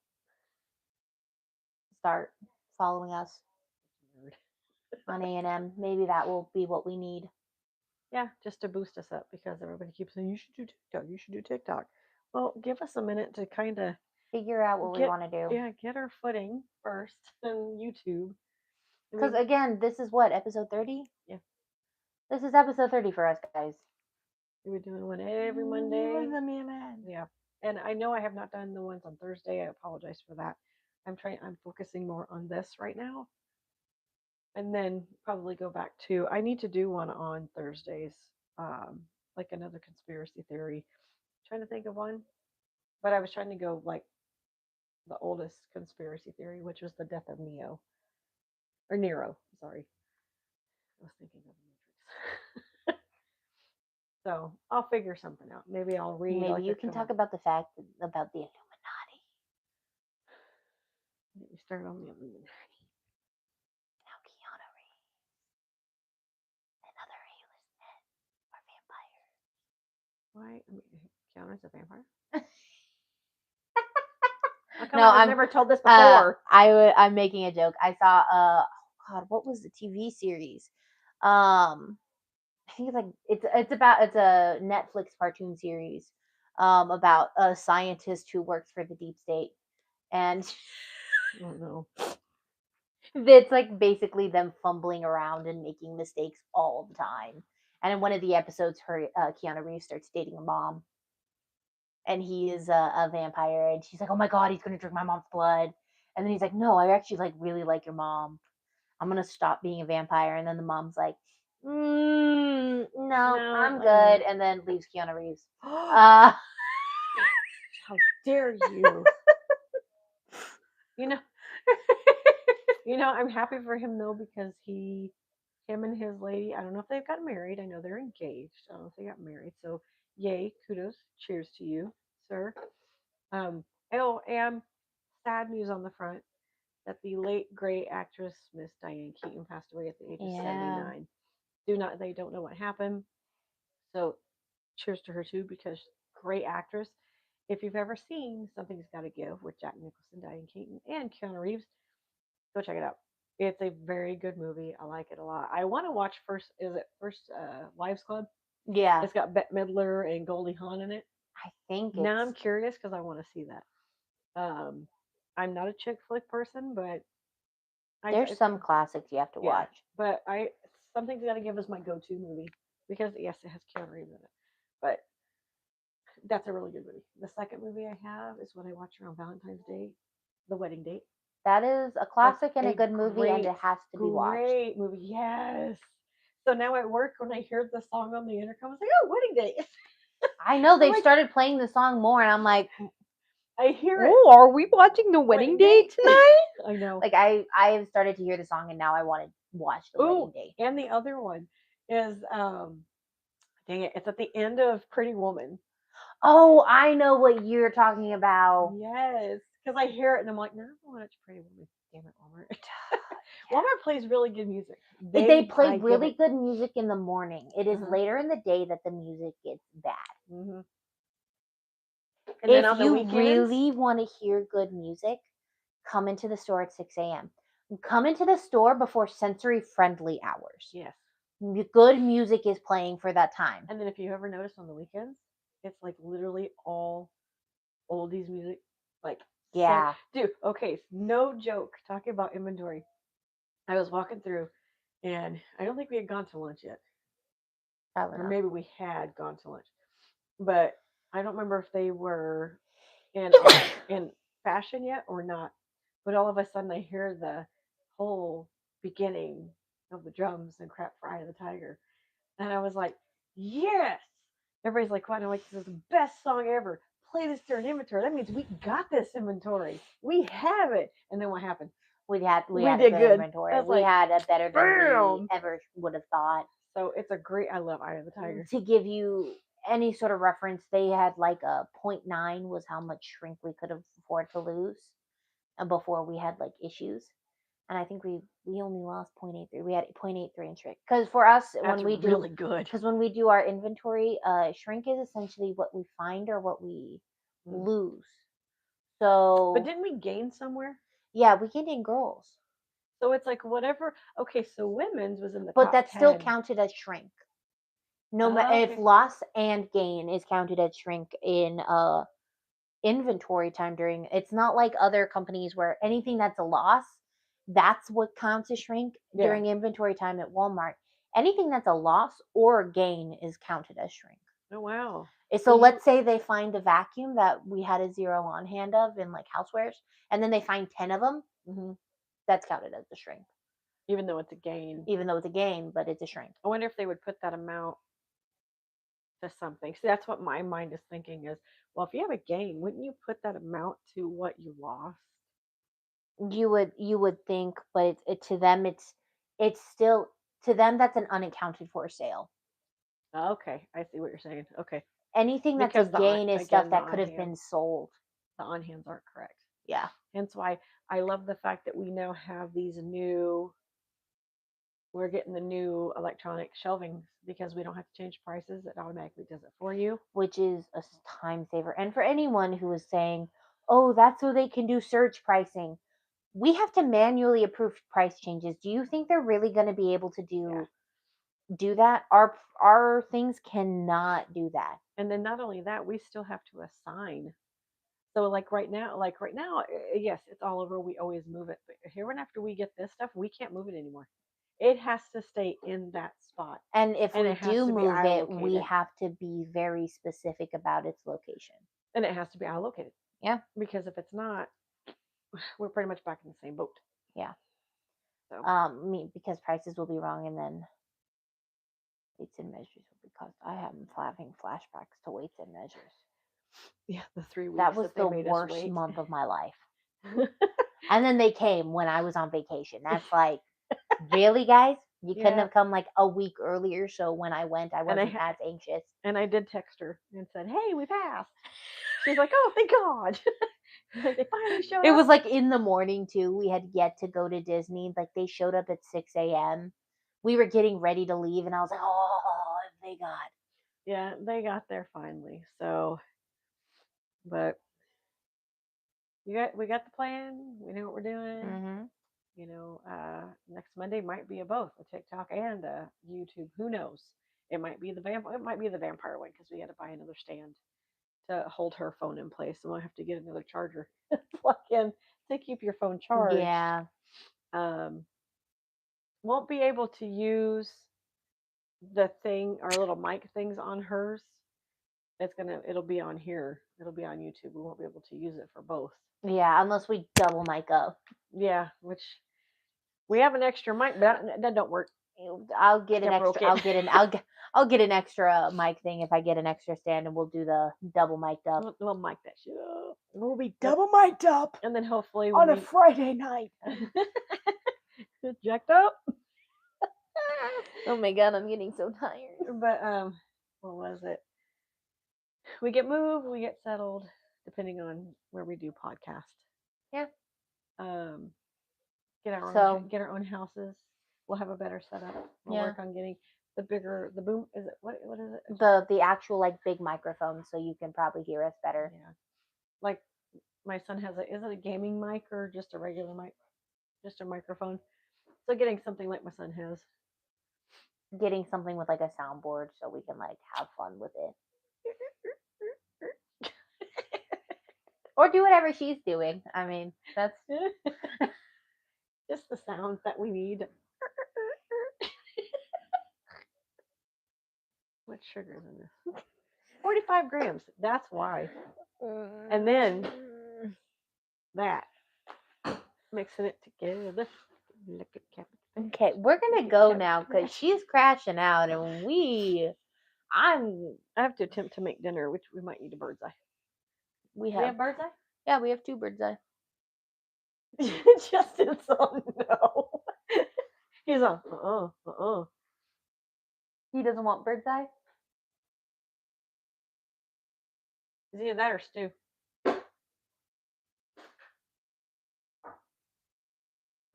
start following us on A&M. Maybe that will be what we need. Yeah, just to boost us up because everybody keeps saying you should do TikTok, you should do TikTok. Well, give us a minute to kind of Figure out what we want to do. Yeah, get our footing first on YouTube. Because again, this is what, episode 30? Yeah. This is episode 30 for us, guys. We're doing one every Monday. Yeah. And I know I have not done the ones on Thursday. I apologize for that. I'm focusing more on this right now. And then probably go back to, I need to do one on Thursdays, like another conspiracy theory. I'm trying to think of one. But I was trying to go like the oldest conspiracy theory, which was the death of Neo. Or Nero, sorry. I was thinking of the Matrix. So I'll figure something out. Maybe I'll read. Maybe you can talk about the fact about the Illuminati. We start on the Illuminati. Now Keanu Reeves and other A-list men are vampires. Why? I mean, Keanu's a vampire. No, I've never told this before. I'm making a joke. I saw oh God, what was the TV series? I think it's like it's a Netflix cartoon series about a scientist who works for the deep state, and I don't know. it's like basically them fumbling around and making mistakes all the time. And in one of the episodes, Keanu Reeves starts dating a mom, and he is a vampire, and she's like, "Oh my God, he's gonna drink my mom's blood." And then he's like, "No, I actually like really like your mom. I'm gonna stop being a vampire." And then the mom's like, "No, I'm good," and then leaves Keanu Reeves. How dare you? You know, I'm happy for him though because him and his lady, I don't know if they've gotten married. I know they're engaged. I don't know if they got married. So yay, kudos, cheers to you, sir. And sad news on the front that the late great actress Miss Diane Keaton passed away at the age of 79. They don't know what happened. So cheers to her too, because great actress. If you've ever seen Something's Gotta Give with Jack Nicholson, Diane Keaton, and Keanu Reeves, Go check it out. It's a very good movie. I like it a lot. I want to watch first. Is it First Wives Club? Yeah, It's got Bette Midler and Goldie Hawn in it. I think Now it's I'm curious because I want to see that. I'm not a chick flick person, but there's some classics you have to yeah. watch. But Something's got to give us my go-to movie because yes, it has Keanu Reeves in it, but that's a really good movie. The second movie I have is what I watch around Valentine's Day, The Wedding Date. That is a That's classic and a a good movie, and great, it has to be watched. great movie. Yes. So now at work, when I hear the song on the intercom, I was like, "Oh, Wedding Date!" I know I'm they've like, started playing the song more, and I'm like, I hear it. oh, are we watching the Wedding wedding date Date? tonight? I know. Like I have started to hear the song, and now I want to watch the wedding Ooh, date. and the other one is dang it, it's at the end of Pretty Woman. Oh, I know what you're talking about. Yes, because I hear it and I'm like, no, I don't want to watch Pretty Woman. Damn it, Walmart. Walmart plays really good music. They play I give really it. good music in the morning. It is Uh-huh. later in the day that the music gets bad. Hmm. And then If on the you weekends, really want to hear good music, come into the store at 6 a.m. Come into the store before sensory friendly hours. yes. Good music is playing for that time. And then if you ever notice on the weekends, it's like literally all oldies music. Like, Yeah. dude, okay, no joke. Talking about inventory, I was walking through, and I don't think we had gone to lunch yet, Probably or not. maybe we had gone to lunch, but I don't remember if they were in in fashion yet or not. But all of a sudden, I hear the whole beginning of the drums and crap for Eye of the Tiger, and I was like, yes. Everybody's like, "What?" I'm like, "This is the best song ever. Play this during inventory. That means we got this inventory. We have it." And then what happened? We had We a did good good. inventory. I was We like, had a better than we bam. ever would have thought. So it's a great. I love Eye of the Tiger. To give you any sort of reference, they had like a 0.9 was how much shrink we could afford to lose, and before we had like issues. And I think we only lost 0.83. We had 0.83 in shrink. Because for us, That's when we really do, good. because when we do our inventory, shrink is essentially what we find or what we lose. So, But didn't we gain somewhere? yeah, we gained in girls, So it's like whatever. Okay, so women's was in the but top that's 10. still counted as shrink. No matter if Okay. loss and gain is counted as shrink in inventory time during, it's not like other companies where anything that's a loss, that's what counts as shrink. Yeah. During inventory time at Walmart, anything that's a loss or gain is counted as shrink. Oh wow. So let's say they find a vacuum that we had a zero on hand of in like housewares, and then they find 10 of them, that's counted as a shrink, Even though it's a gain. even though it's a gain, but it's a shrink. I wonder if they would put that amount to something. See, that's what my mind is thinking is, well, if you have a gain, wouldn't you put that amount to what you lost? You would think, but to them it's still, to them that's an unaccounted for sale. Okay, I see what you're saying. Okay, Anything that's a because gain is stuff that could have been sold. The on hands aren't correct. Yeah. Hence why I love the fact that we now have these new. We're getting the new electronic shelving because we don't have to change prices. It automatically does it for you. Which is a time saver. And for anyone who is saying, oh, that's so they can do surge pricing, we have to manually approve price changes. Do you think they're really going to be able to do that? Our things cannot do that. And then not only that, we still have to assign. So like right now, yes, it's all over. We always move it. But here and after we get this stuff, we can't move it anymore. It has to stay in that spot. And if we do move it, we allocated. have to be very specific about its location. And it has to be allocated. Yeah. Because if it's not, we're pretty much back in the same boat. Yeah. So. Because prices will be wrong, and then weights and measures will be caused. I am having flashbacks to weights and measures. Yeah, the 3 weeks. That was the worst month of my life. And then they came when I was on vacation. That's like, really, guys? You couldn't have come like a week earlier, so when I went, I wasn't as anxious. And I did text her and said, "Hey, we passed." She's like, "Oh, thank God." They finally showed up. It was like in the morning too. We had yet to go to Disney. Like they showed up at 6 a.m. We were getting ready to leave, and I was like, "Oh, they got." Yeah, they got there finally. So, but we got the plan. We know what we're doing. Next Monday might be a both a TikTok and a YouTube. Who knows? It might be the vampire one because we had to buy another stand to hold her phone in place, and we'll have to get another charger plug in to keep your phone charged. Yeah. Won't be able to use the thing, our little mic things on hers. It'll be on here. It'll be on YouTube. We won't be able to use it for both. Yeah, unless we double mic up. Yeah, which we have an extra mic, but that don't work. I'll get an Got extra. broken. I'll get an extra mic thing if I get an extra stand, and we'll do the double mic'd up. We'll mic that shit up. We'll be double mic'd up And then hopefully on a Friday night. jacked up. Oh my god, I'm getting so tired. But what was it? We get moved, we get settled, depending on where we do podcast. Yeah. Get our own houses. We'll have a better setup. We'll work on getting the boom. Is it what is it? The actual like big microphone, so you can probably hear us better. Yeah. Like my son has is it a gaming mic or just a regular mic? Just a microphone. So getting something like my son has. Getting something with like a soundboard so we can like have fun with it. Or do whatever she's doing. I mean, that's just the sounds that we need. What sugar is in this? 45 grams. That's why. And then that. Mixing it together. Okay, we're gonna go now because she's crashing out, and I have to attempt to make dinner, which we might eat a bird's eye. We have bird's eye? Yeah, we have 2 bird's eye. Justin's on no. He's on He doesn't want bird's eye? Is either that or stew.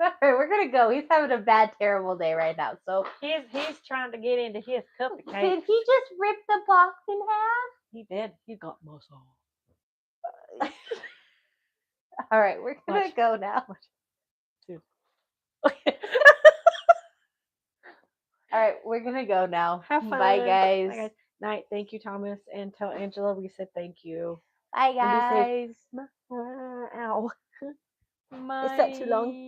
Alright, we're gonna go. He's having a bad, terrible day right now. So he's trying to get into his cupcake. Did he just rip the box in half? He did. He got muscle. All right, we're gonna go now. All right, we're gonna go now. Have fun. Bye, guys. Bye, guys. Night. Thank you, Thomas, and tell Angela we said thank you. Bye, guys. Ow. Bye. Is that too long?